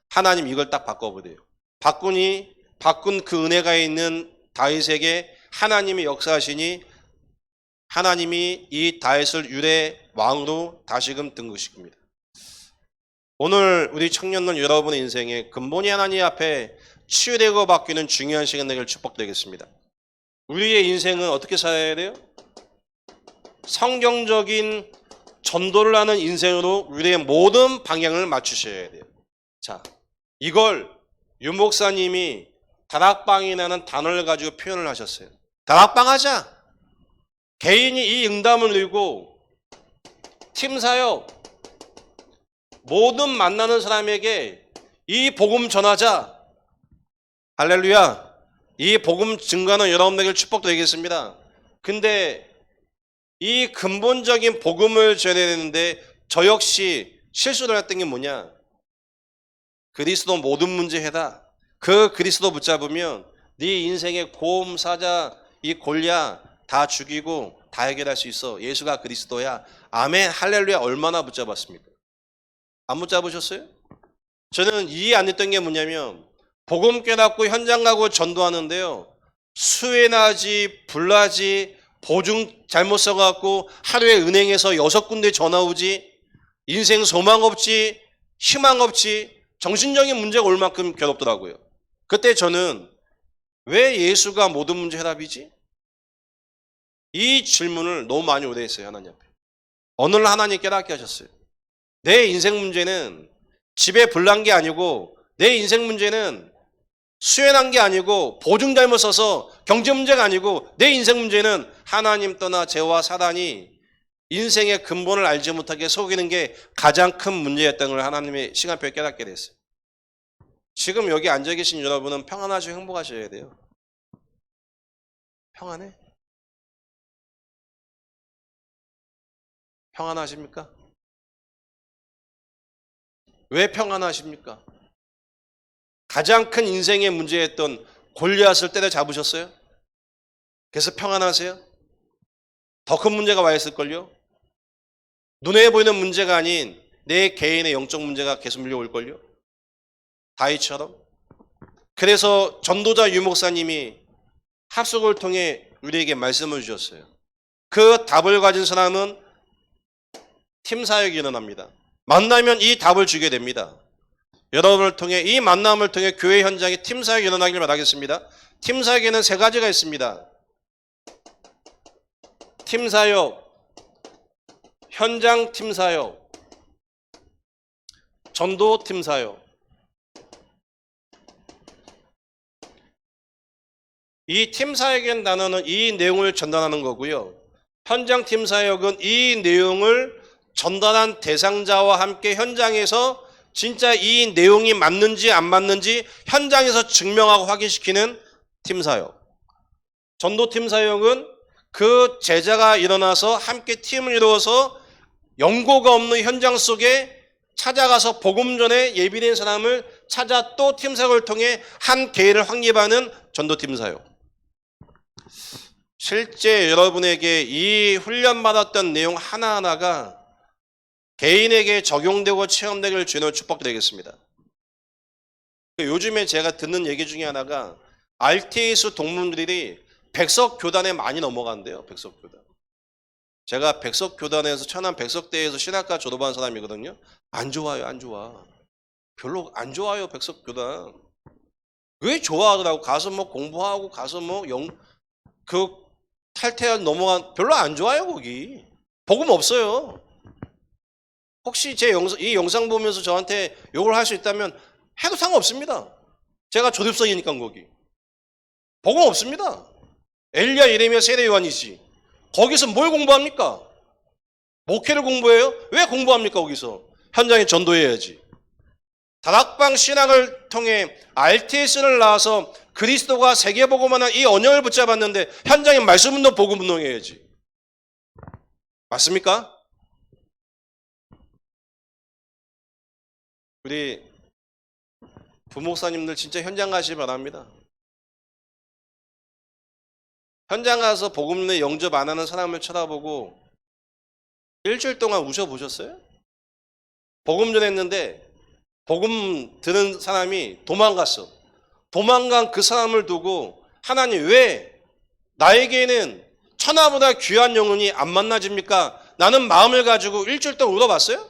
하나님 이걸 딱 바꿔버려요. 바꾼 그 은혜가 있는 다윗에게 하나님이 역사하시니 하나님이 이 다윗을 유대 왕으로 다시금 든 것입니다. 오늘 우리 청년들 여러분의 인생에 근본이 하나님 앞에 치유되고 바뀌는 중요한 시간 되길 축복드리겠습니다. 우리의 인생은 어떻게 살아야 돼요? 성경적인 전도를 하는 인생으로 우리의 모든 방향을 맞추셔야 돼요. 자, 이걸 유 목사님이 다락방이라는 단어를 가지고 표현을 하셨어요. 다락방 하자. 개인이 이 응답을 누리고 팀 사역, 모든 만나는 사람에게 이 복음 전하자. 할렐루야. 이 복음 증거는 여러분에게 축복드리겠습니다. 근데 이 근본적인 복음을 전해야 되는데 저 역시 실수를 했던 게 뭐냐? 그리스도 모든 문제 해다. 그 그리스도 붙잡으면 네 인생의 고음, 사자, 이 골리앗 다 죽이고 다 해결할 수 있어. 예수가 그리스도야. 아멘, 할렐루야. 얼마나 붙잡았습니까? 안 붙잡으셨어요? 저는 이해 안 됐던 게 뭐냐면 복음 깨닫고 현장 가고 전도하는데요. 수혜나지, 불나지, 보증 잘못 써갖고 하루에 은행에서 6군데 전화 오지, 인생 소망 없지, 희망 없지, 정신적인 문제가 올 만큼 괴롭더라고요. 그때 저는 왜 예수가 모든 문제 해답이지? 이 질문을 너무 많이 오래 했어요. 하나님 앞에. 어느 날 하나님 깨닫게 하셨어요. 내 인생 문제는 집에 불난 게 아니고 내 인생 문제는 수혜난 게 아니고 보증 잘못 써서 경제 문제가 아니고 내 인생 문제는 하나님 떠나 죄와 사단이 인생의 근본을 알지 못하게 속이는 게 가장 큰 문제였다는 걸 하나님의 시간표에 깨닫게 됐어요. 지금 여기 앉아 계신 여러분은 평안하시고 행복하셔야 돼요. 평안해? 평안하십니까? 왜 평안하십니까? 가장 큰 인생의 문제였던 골리앗을 때려잡으셨어요? 그래서 평안하세요? 더 큰 문제가 와 있을걸요? 눈에 보이는 문제가 아닌 내 개인의 영적 문제가 계속 밀려올걸요? 다윗처럼. 그래서 전도자 유 목사님이 합숙을 통해 우리에게 말씀을 주셨어요. 그 답을 가진 사람은 팀 사역이 일어납니다. 만나면 이 답을 주게 됩니다. 여러분을 통해 이 만남을 통해 교회 현장에 팀 사역이 일어나길 바라겠습니다. 팀 사역에는 3가지가 있습니다. 팀 사역, 현장 팀 사역, 전도 팀 사역. 이 팀사역이라는 단어는 이 내용을 전달하는 거고요. 현장 팀사역은 이 내용을 전달한 대상자와 함께 현장에서 진짜 이 내용이 맞는지 안 맞는지 현장에서 증명하고 확인시키는 팀사역. 전도팀사역은 그 제자가 일어나서 함께 팀을 이루어서 연고가 없는 현장 속에 찾아가서 복음 전에 예비된 사람을 찾아 또 팀사역을 통해 한 계획을 확립하는 전도팀사역. 실제 여러분에게 이 훈련받았던 내용 하나하나가 개인에게 적용되고 체험되기를 주님으로 축복드리겠습니다. 요즘에 제가 듣는 얘기 중에 하나가 RTS 동문들이 백석교단에 많이 넘어간대요. 백석교단. 제가 백석교단에서 천안 백석대에서 신학과 졸업한 사람이거든요. 안 좋아요. 안 좋아. 별로 안 좋아요. 백석교단. 왜 좋아하더라고. 가서 뭐 공부하고 가서 뭐 탈퇴한 넘어간 별로 안 좋아요. 거기. 복음 없어요. 혹시 이 영상 보면서 저한테 욕을 할 수 있다면 해도 상관없습니다. 제가 조립성이니까 거기. 복음 없습니다. 엘리야, 예레미야, 세례 요한이지. 거기서 뭘 공부합니까? 목회를 공부해요? 왜 공부합니까? 거기서 현장에 전도해야지. 다락방 신학을 통해 RTS를 나와서 그리스도가 세계복음하는 이 언약을 붙잡았는데 현장에 말씀운동, 복음운동 해야지. 맞습니까? 우리 부목사님들 진짜 현장 가시기 바랍니다. 현장 가서 복음내 영접 안 하는 사람을 쳐다보고 일주일 동안 우셔보셨어요? 복음 전했는데 복음 들은 사람이 도망갔어. 도망간 그 사람을 두고 하나님 왜 나에게는 천하보다 귀한 영혼이 안 만나집니까? 나는 마음을 가지고 일주일 동안 울어봤어요?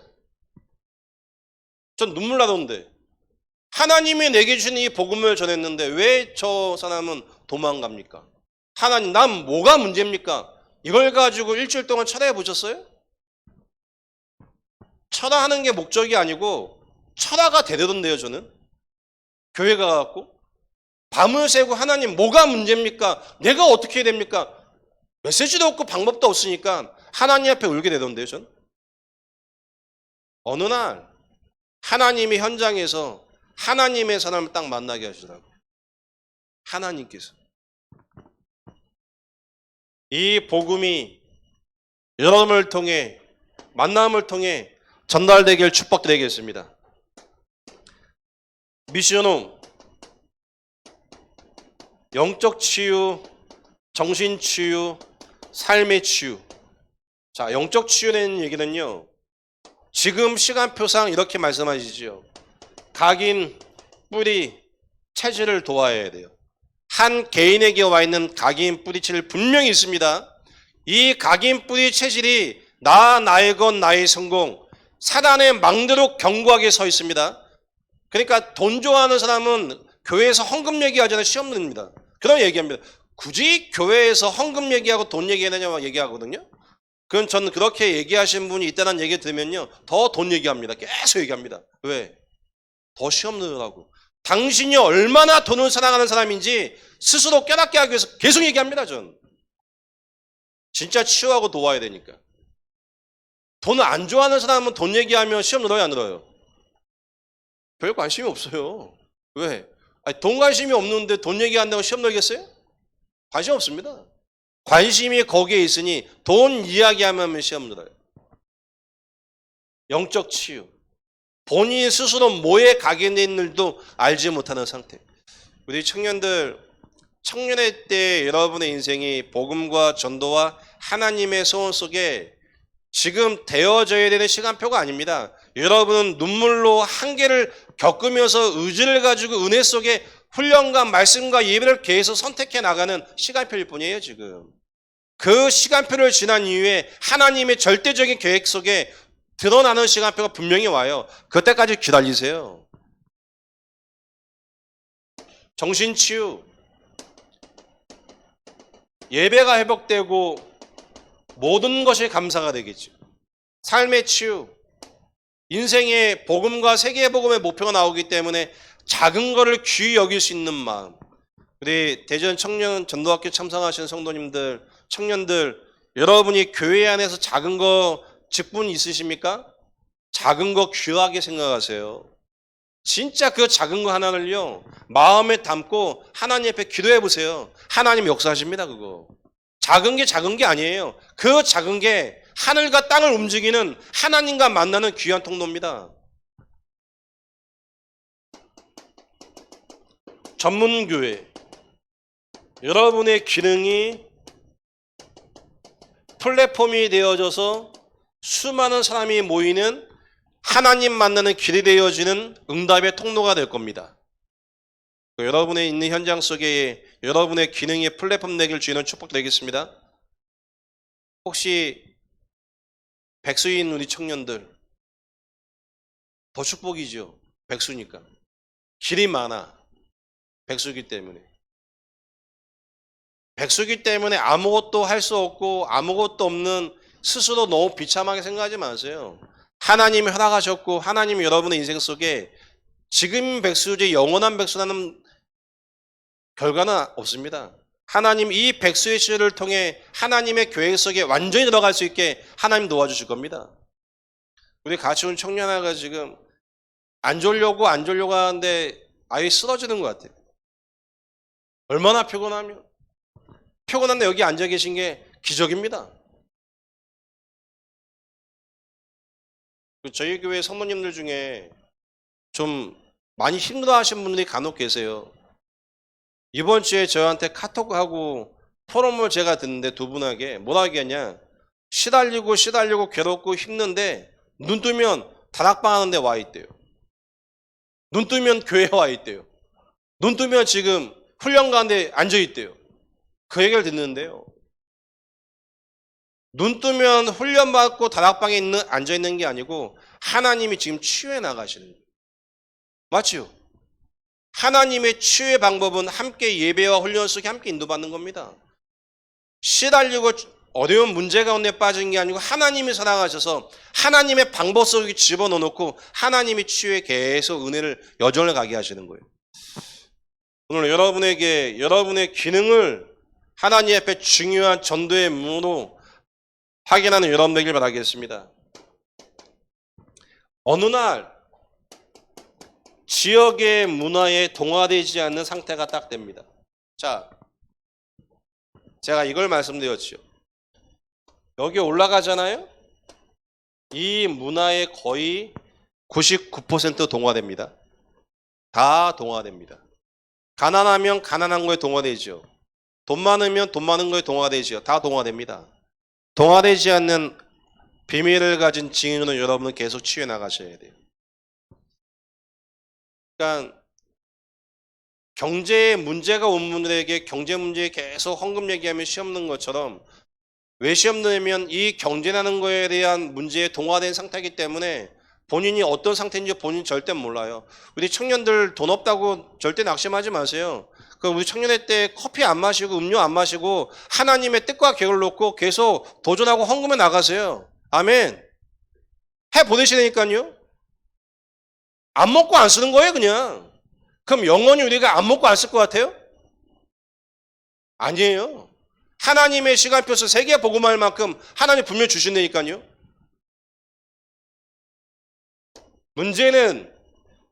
전 눈물 나던데. 하나님이 내게 주신 이 복음을 전했는데 왜 저 사람은 도망갑니까? 하나님, 난 뭐가 문제입니까? 이걸 가지고 일주일 동안 철회해 보셨어요? 철화하는 게 목적이 아니고 철화가 되던데요, 저는. 교회 가갖고 밤을 새고 하나님 뭐가 문제입니까? 내가 어떻게 해야 됩니까? 메시지도 없고 방법도 없으니까 하나님 앞에 울게 되던데요, 전. 어느 날 하나님이 현장에서 하나님의 사람을 딱 만나게 하시더라고요. 하나님께서. 이 복음이 여러분을 통해 만남을 통해 전달되길 축복드리겠습니다. 미션홈 영적 치유, 정신 치유, 삶의 치유. 자, 영적 치유라는 얘기는요. 지금 시간표상 이렇게 말씀하시죠. 각인, 뿌리, 체질을 도와야 돼요. 한 개인에게 와 있는 각인, 뿌리, 체질 분명히 있습니다. 이 각인, 뿌리, 체질이 나의 것, 나의 성공, 사단의 망대로 견고하게 서 있습니다. 그러니까 돈 좋아하는 사람은 교회에서 헌금 얘기하잖아요. 시험 냅니다. 그럼 얘기합니다. 굳이 교회에서 헌금 얘기하고 돈 얘기하느냐 얘기하거든요. 그럼 저는 그렇게 얘기하신 분이 있다는 얘기 들으면요. 더 돈 얘기합니다. 계속 얘기합니다. 왜? 더 시험 넣으라고. 당신이 얼마나 돈을 사랑하는 사람인지 스스로 깨닫게 하기 위해서 계속 얘기합니다. 전. 진짜 치유하고 도와야 되니까. 돈을 안 좋아하는 사람은 돈 얘기하면 시험 늘어요, 안 늘어요? 별 관심이 없어요. 왜? 아니, 돈 관심이 없는데 돈 얘기한다고 시험 늘겠어요? 관심 없습니다. 관심이 거기에 있으니 돈 이야기하면 시험 늘어요. 영적 치유. 본인 스스로 뭐에 각인되어 있는지도 알지 못하는 상태. 우리 청년들, 청년의 때 여러분의 인생이 복음과 전도와 하나님의 소원 속에 지금 되어져야 되는 시간표가 아닙니다. 여러분은 눈물로 한계를 겪으면서 의지를 가지고 은혜 속에 훈련과 말씀과 예배를 계속 선택해 나가는 시간표일 뿐이에요, 지금. 그 시간표를 지난 이후에 하나님의 절대적인 계획 속에 드러나는 시간표가 분명히 와요. 그때까지 기다리세요. 정신치유. 예배가 회복되고 모든 것이 감사가 되겠죠. 삶의 치유. 인생의 복음과 세계의 복음의 목표가 나오기 때문에 작은 거를 귀히 여길 수 있는 마음. 우리 대전 청년 전도학교 참석하신 성도님들, 청년들, 여러분이 교회 안에서 작은 거 직분 있으십니까? 작은 거 귀하게 생각하세요. 진짜 그 작은 거 하나를요, 마음에 담고 하나님 앞에 기도해 보세요. 하나님 역사하십니다, 그거. 작은 게 아니에요. 그 작은 게 하늘과 땅을 움직이는 하나님과 만나는 귀한 통로입니다. 전문교회. 여러분의 기능이 플랫폼이 되어져서 수많은 사람이 모이는 하나님 만나는 길이 되어지는 응답의 통로가 될 겁니다. 여러분의 있는 현장 속에 여러분의 기능이 플랫폼 되길 주의는 축복드리겠습니다. 혹시 백수인 우리 청년들, 더 축복이죠. 백수니까. 길이 많아. 백수기 때문에. 백수기 때문에 아무것도 할 수 없고 아무것도 없는 스스로 너무 비참하게 생각하지 마세요. 하나님이 허락하셨고 하나님이 여러분의 인생 속에 지금 백수지 영원한 백수라는 결과는 없습니다. 하나님 이 백수의 시절을 통해 하나님의 계획 속에 완전히 들어갈 수 있게 하나님 도와주실 겁니다. 우리 같이 온 청년 하나가 지금 안 졸려고 하는데 아예 쓰러지는 것 같아요. 얼마나 피곤하면. 피곤한데 여기 앉아 계신 게 기적입니다. 저희 교회 성모님들 중에 좀 많이 힘들어하시는 분들이 간혹 계세요. 이번 주에 저한테 카톡하고 포럼을 제가 듣는데 두 분에게 뭐라 하겠냐, 시달리고 괴롭고 힘든데 눈 뜨면 다락방 하는데 와 있대요. 눈 뜨면 교회에 와 있대요. 눈 뜨면 지금 훈련 가는데 앉아 있대요. 그 얘기를 듣는데요. 눈 뜨면 훈련 받고 다락방에 앉아 있는 게 아니고 하나님이 지금 치유해 나가시는 거예요. 맞죠? 하나님의 치유의 방법은 함께 예배와 훈련 속에 함께 인도받는 겁니다. 시달리고 어려운 문제 가운데 빠진 게 아니고 하나님이 사랑하셔서 하나님의 방법 속에 집어넣어놓고 하나님이 치유에 계속 은혜를 여정을 가게 하시는 거예요. 오늘 여러분에게 여러분의 기능을 하나님 앞에 중요한 전도의 문으로 확인하는 여러분 되길 바라겠습니다. 어느 날 지역의 문화에 동화되지 않는 상태가 딱 됩니다. 자, 제가 이걸 말씀드렸죠. 여기 올라가잖아요. 이 문화에 거의 99% 동화됩니다. 다 동화됩니다. 가난하면 가난한 거에 동화되죠. 돈 많으면 돈 많은 거에 동화되죠. 다 동화됩니다. 동화되지 않는 비밀을 가진 증인으로 여러분은 계속 치유해 나가셔야 돼요. 그러니까 경제에 문제가 온 분들에게 경제 문제에 계속 헌금 얘기하면 시험 는 것처럼, 왜 시험 내면 이 경제라는 거에 대한 문제에 동화된 상태이기 때문에 본인이 어떤 상태인지 본인 절대 몰라요. 우리 청년들 돈 없다고 절대 낙심하지 마세요. 우리 청년회 때 커피 안 마시고 음료 안 마시고 하나님의 뜻과 계획을 놓고 계속 도전하고 헌금해 나가세요. 아멘. 해 보내시라니까요. 안 먹고 안 쓰는 거예요, 그냥. 그럼 영원히 우리가 안 먹고 안 쓸 것 같아요? 아니에요. 하나님의 시간표에서 세계 복음할 만큼 하나님 분명히 주신다니까요. 문제는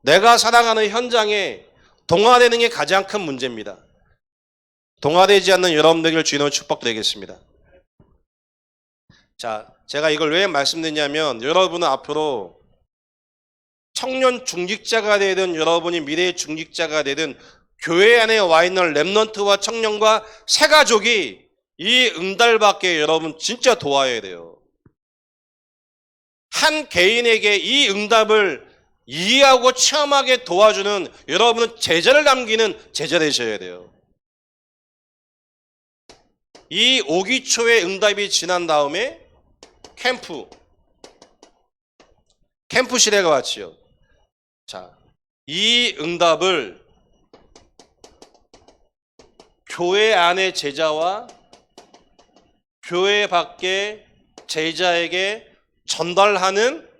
내가 살아가는 현장에 동화되는 게 가장 큰 문제입니다. 동화되지 않는 여러분들을 주님으로 축복드리겠습니다. 자, 제가 이걸 왜 말씀드리냐면, 여러분은 앞으로 청년 중직자가 되든 여러분이 미래의 중직자가 되든 교회 안에 와 있는 렘넌트와 청년과 새 가족이 이 응달받게 여러분 진짜 도와야 돼요. 한 개인에게 이 응답을 이해하고 체험하게 도와주는 여러분은 제자를 남기는 제자 되셔야 돼요. 이 5기 초의 응답이 지난 다음에 캠프 시대가 왔지요. 자, 이 응답을 교회 안의 제자와 교회 밖의 제자에게 전달하는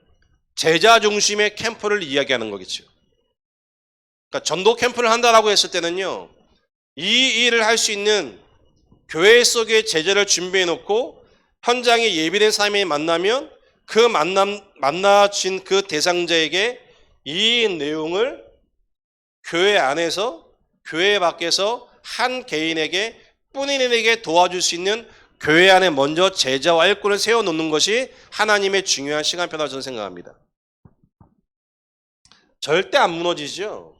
제자 중심의 캠프를 이야기하는 거겠죠. 그러니까 전도 캠프를 한다라고 했을 때는요, 이 일을 할 수 있는 교회 속에 제자를 준비해 놓고 현장에 예비된 사람이 만나면 그 만나진 그 대상자에게 이 내용을 교회 안에서 교회 밖에서 한 개인에게 뿐인에게 도와줄 수 있는 교회 안에 먼저 제자와 일꾼을 세워놓는 것이 하나님의 중요한 시간표라고 저는 생각합니다. 절대 안 무너지죠.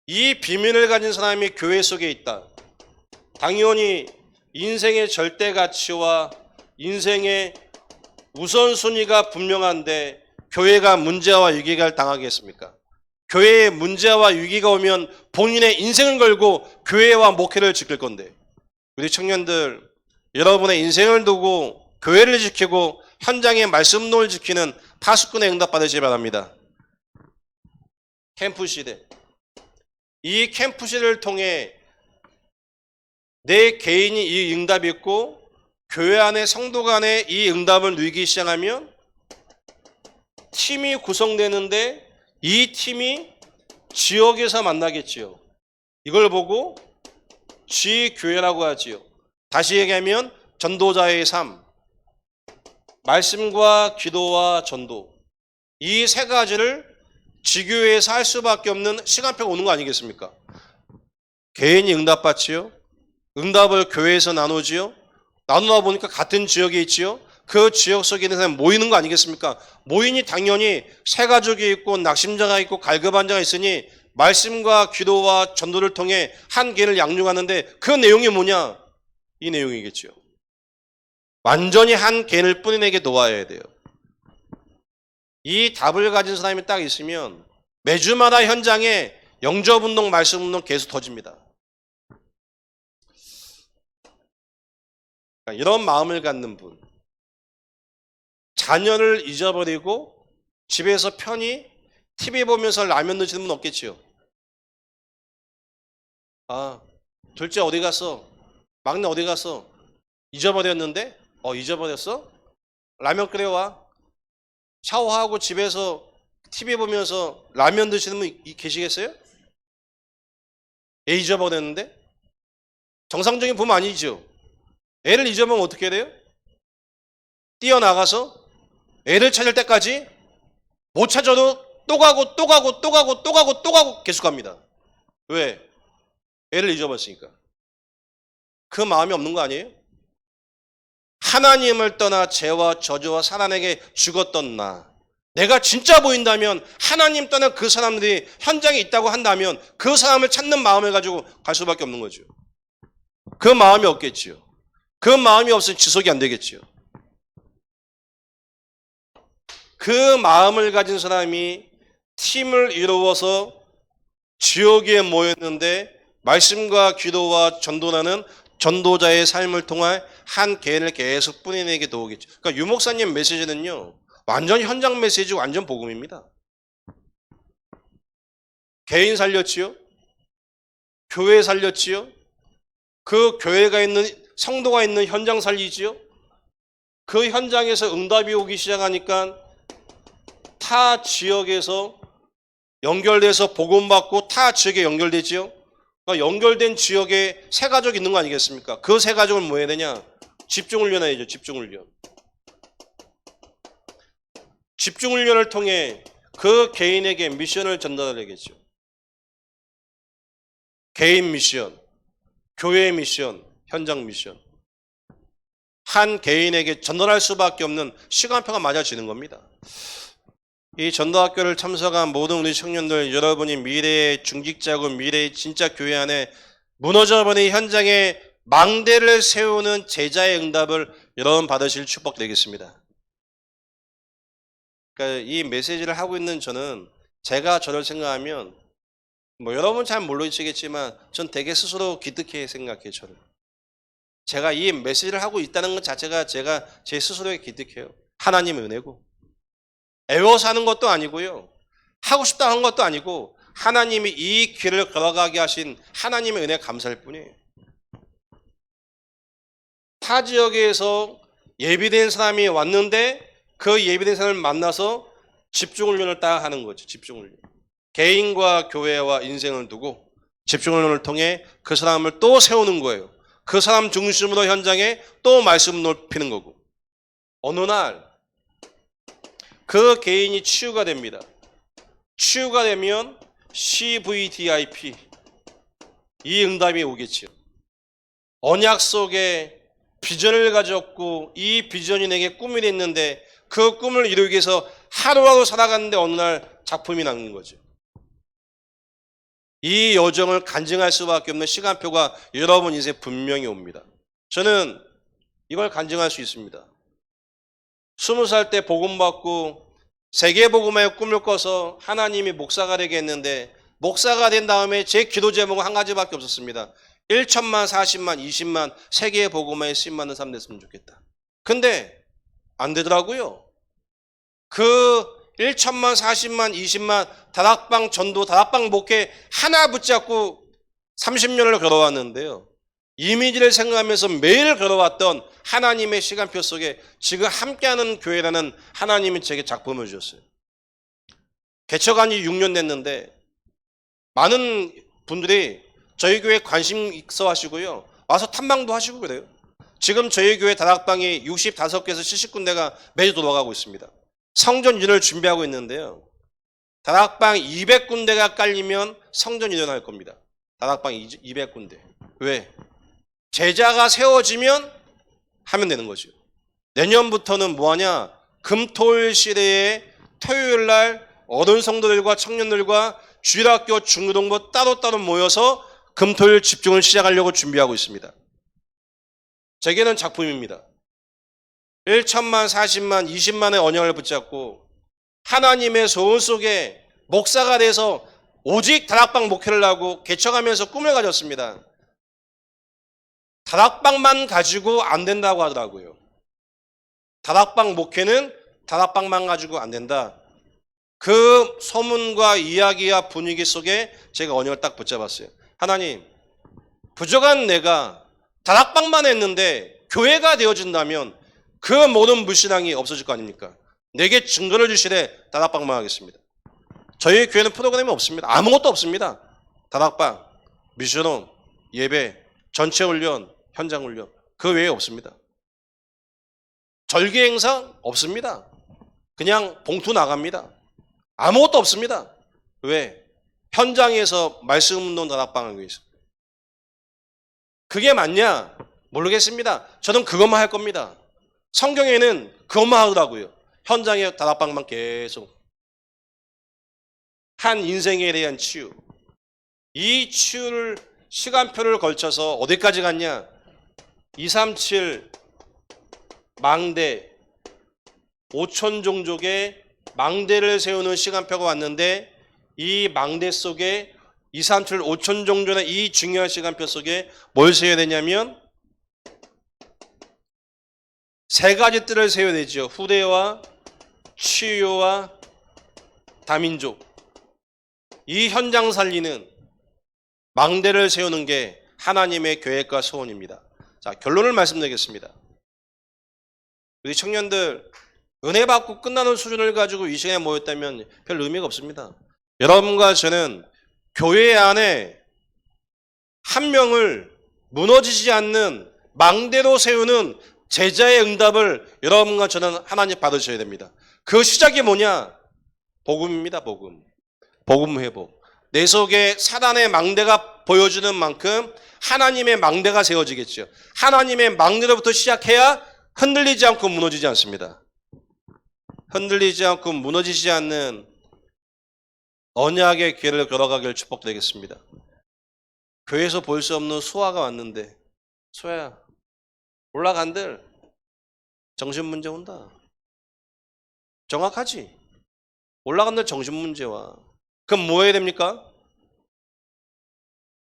이 비밀을 가진 사람이 교회 속에 있다. 당연히 인생의 절대 가치와 인생의 우선순위가 분명한데 교회가 문제와 위기가 당하겠습니까? 교회에 문제와 위기가 오면 본인의 인생을 걸고 교회와 목회를 지킬 건데, 우리 청년들 여러분의 인생을 두고 교회를 지키고 현장의 말씀론을 지키는 파수꾼의 응답 받으시기 바랍니다. 캠프 시대, 이 캠프 시대를 통해 내 개인이 이 응답이 있고 교회 안에 성도 간에 이 응답을 누리기 시작하면 팀이 구성되는데 이 팀이 지역에서 만나겠지요. 이걸 보고 지교회라고 하지요. 다시 얘기하면 전도자의 삶, 말씀과 기도와 전도, 이 세 가지를 지교회에서 할 수밖에 없는 시간표가 오는 거 아니겠습니까? 개인이 응답받지요. 응답을 교회에서 나누지요. 나누다 보니까 같은 지역에 있지요. 그 지역 속에 있는 사람이 모이는 거 아니겠습니까? 모이니 당연히 새 가족이 있고 낙심자가 있고 갈급한 자가 있으니 말씀과 기도와 전도를 통해 한 개를 양육하는데 그 내용이 뭐냐? 이 내용이겠죠. 완전히 한 개인을 뿐인에게 놓아야 돼요. 이 답을 가진 사람이 딱 있으면 매주마다 현장에 영접운동, 말씀운동 계속 터집니다. 이런 마음을 갖는 분, 자녀를 잊어버리고 집에서 편히 TV 보면서 라면 드시는 분 없겠지요. 아, 둘째 어디 갔어? 막내 어디 갔어? 잊어버렸는데? 잊어버렸어? 라면 끓여와. 샤워하고 집에서 TV 보면서 라면 드시는 분 계시겠어요? 애 잊어버렸는데? 정상적인 부모 아니죠. 애를 잊어버리면 어떻게 돼요? 뛰어나가서 애를 찾을 때까지 못 찾아도 또 가고 또 가고 또 가고 또 가고 또 가고 계속 갑니다. 왜? 애를 잊어버렸으니까. 그 마음이 없는 거 아니에요? 하나님을 떠나 죄와 저주와 사단에게 죽었던 나, 내가 진짜 보인다면 하나님 떠난 그 사람들이 현장에 있다고 한다면 그 사람을 찾는 마음을 가지고 갈 수밖에 없는 거죠. 그 마음이 없겠지요. 그 마음이 없으면 지속이 안 되겠지요. 그 마음을 가진 사람이 팀을 이루어서 지역에 모였는데 말씀과 기도와 전도라는 전도자의 삶을 통해 한 개인을 계속 뿐인에게 도우겠죠. 그러니까 유 목사님 메시지는요, 완전 현장 메시지, 완전 복음입니다. 개인 살렸지요. 교회 살렸지요. 그 교회가 있는 성도가 있는 현장 살리지요. 그 현장에서 응답이 오기 시작하니까 타 지역에서 연결돼서 복음받고 타 지역에 연결되지요. 그러니까 연결된 지역에 새 가족이 있는 거 아니겠습니까? 그 새 가족을 뭐 해야 되냐? 집중훈련해야죠. 집중훈련. 집중훈련을 통해 그 개인에게 미션을 전달하겠죠. 개인 미션, 교회 미션, 현장 미션. 한 개인에게 전달할 수밖에 없는 시간표가 맞아지는 겁니다. 이 전도학교를 참석한 모든 우리 청년들, 여러분이 미래의 중직자고 미래의 진짜 교회 안에 무너져버린 현장에 망대를 세우는 제자의 응답을 여러분 받으실 축복 되겠습니다. 그러니까 이 메시지를 하고 있는 저는 제가 저를 생각하면 여러분 잘 모르시겠지만 전 되게 스스로 기특해 생각해요. 저를. 제가 이 메시지를 하고 있다는 것 자체가 제가 제 스스로에 기특해요. 하나님의 은혜고. 애워서 하는 것도 아니고요. 하고 싶다 하는 것도 아니고 하나님이 이 길을 걸어가게 하신 하나님의 은혜 감사할 뿐이에요. 타 지역에서 예비된 사람이 왔는데 그 예비된 사람을 만나서 집중훈련을 딱 하는 거죠. 집중훈련. 개인과 교회와 인생을 두고 집중론을 통해 그 사람을 또 세우는 거예요. 그 사람 중심으로 현장에 또 말씀을 높이는 거고, 어느 날 그 개인이 치유가 됩니다. 치유가 되면 CVDIP, 이 응답이 오겠지요. 언약 속에 비전을 가졌고 이 비전이 내게 꿈이 됐는데 그 꿈을 이루기 위해서 하루하루 살아가는데 어느 날 작품이 나는 거죠. 이 여정을 간증할 수밖에 없는 시간표가 여러분 인생에 분명히 옵니다. 저는 이걸 간증할 수 있습니다. 20살 때 복음 받고 세계복음화의 꿈을 꿔서 하나님이 목사가 되게 했는데, 목사가 된 다음에 제 기도 제목은 한 가지밖에 없었습니다. 1천만, 40만, 20만 세계복음화에 쓰임받는 사람 됐으면 좋겠다. 근데 안 되더라고요. 그 1천만, 40만, 20만 다락방 전도, 다락방 목회 하나 붙잡고 30년을 걸어왔는데요. 이미지를 생각하면서 매일 걸어왔던 하나님의 시간표 속에 지금 함께하는 교회라는 하나님이 제게 작품을 주셨어요. 개척한 지 6년 됐는데 많은 분들이 저희 교회에 관심 있어 하시고요. 와서 탐방도 하시고 그래요. 지금 저희 교회 다락방이 65개에서 70군데가 매주 돌아가고 있습니다. 성전 유전을 준비하고 있는데요. 다락방 200군데가 깔리면 성전 유전할 겁니다. 다락방 200군데. 왜? 제자가 세워지면 하면 되는 거죠. 내년부터는 뭐하냐? 금토일 시대에 토요일 날 어른 성도들과 청년들과 주일학교 중고등부 따로따로 모여서 금토일 집중을 시작하려고 준비하고 있습니다. 제게는 작품입니다. 1천만, 40만, 20만의 언약을 붙잡고 하나님의 소원 속에 목사가 돼서 오직 다락방 목회를 하고 개척하면서 꿈을 가졌습니다. 다락방만 가지고 안 된다고 하더라고요. 다락방 목회는 다락방만 가지고 안 된다. 그 소문과 이야기와 분위기 속에 제가 언약을 딱 붙잡았어요. 하나님, 부족한 내가 다락방만 했는데 교회가 되어진다면 그 모든 불신앙이 없어질 거 아닙니까? 내게 증거를 주시되 다락방만 하겠습니다. 저희 교회는 프로그램이 없습니다. 아무것도 없습니다. 다락방, 미션홈, 예배, 전체 훈련, 현장 훈련, 그 외에 없습니다. 절기 행사 없습니다. 그냥 봉투 나갑니다. 아무것도 없습니다. 왜? 현장에서 말씀 운동 다락방 하기 위해서. 그게 맞냐? 모르겠습니다. 저는 그것만 할 겁니다. 성경에는 그것만 하더라고요. 현장에 다락방만 계속. 한 인생에 대한 치유. 이 치유를 시간표를 걸쳐서 어디까지 갔냐? 237 망대 5천 종족의 망대를 세우는 시간표가 왔는데, 이 망대 속에 237 5천 종족의 이 중요한 시간표 속에 뭘 세워야 되냐면 세 가지 뜰을 세워야 되죠. 후대와 치유와 다민족. 이 현장 살리는 망대를 세우는 게 하나님의 계획과 소원입니다. 자, 결론을 말씀드리겠습니다. 우리 청년들, 은혜 받고 끝나는 수준을 가지고 이 시간에 모였다면 별 의미가 없습니다. 여러분과 저는 교회 안에 한 명을 무너지지 않는 망대로 세우는 제자의 응답을 여러분과 저는 하나님 받으셔야 됩니다. 그 시작이 뭐냐? 복음입니다. 복음. 복음 회복. 내 속에 사단의 망대가 보여주는 만큼 하나님의 망대가 세워지겠죠. 하나님의 망대로부터 시작해야 흔들리지 않고 무너지지 않습니다. 흔들리지 않고 무너지지 않는 언약의 길을 걸어가길 축복드리겠습니다. 교회에서 볼 수 없는 소아가 왔는데, 소아야 올라간들 정신 문제 온다. 정확하지? 올라간들 정신 문제와. 그럼 뭐 해야 됩니까?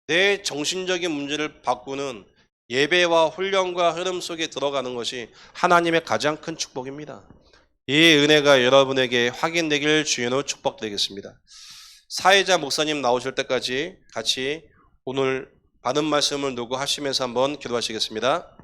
내 정신적인 문제를 바꾸는 예배와 훈련과 흐름 속에 들어가는 것이 하나님의 가장 큰 축복입니다. 이 은혜가 여러분에게 확인되길 주연으로 축복드리겠습니다. 사회자 목사님 나오실 때까지 같이 오늘 받은 말씀을 녹음하시면서 한번 기도하시겠습니다.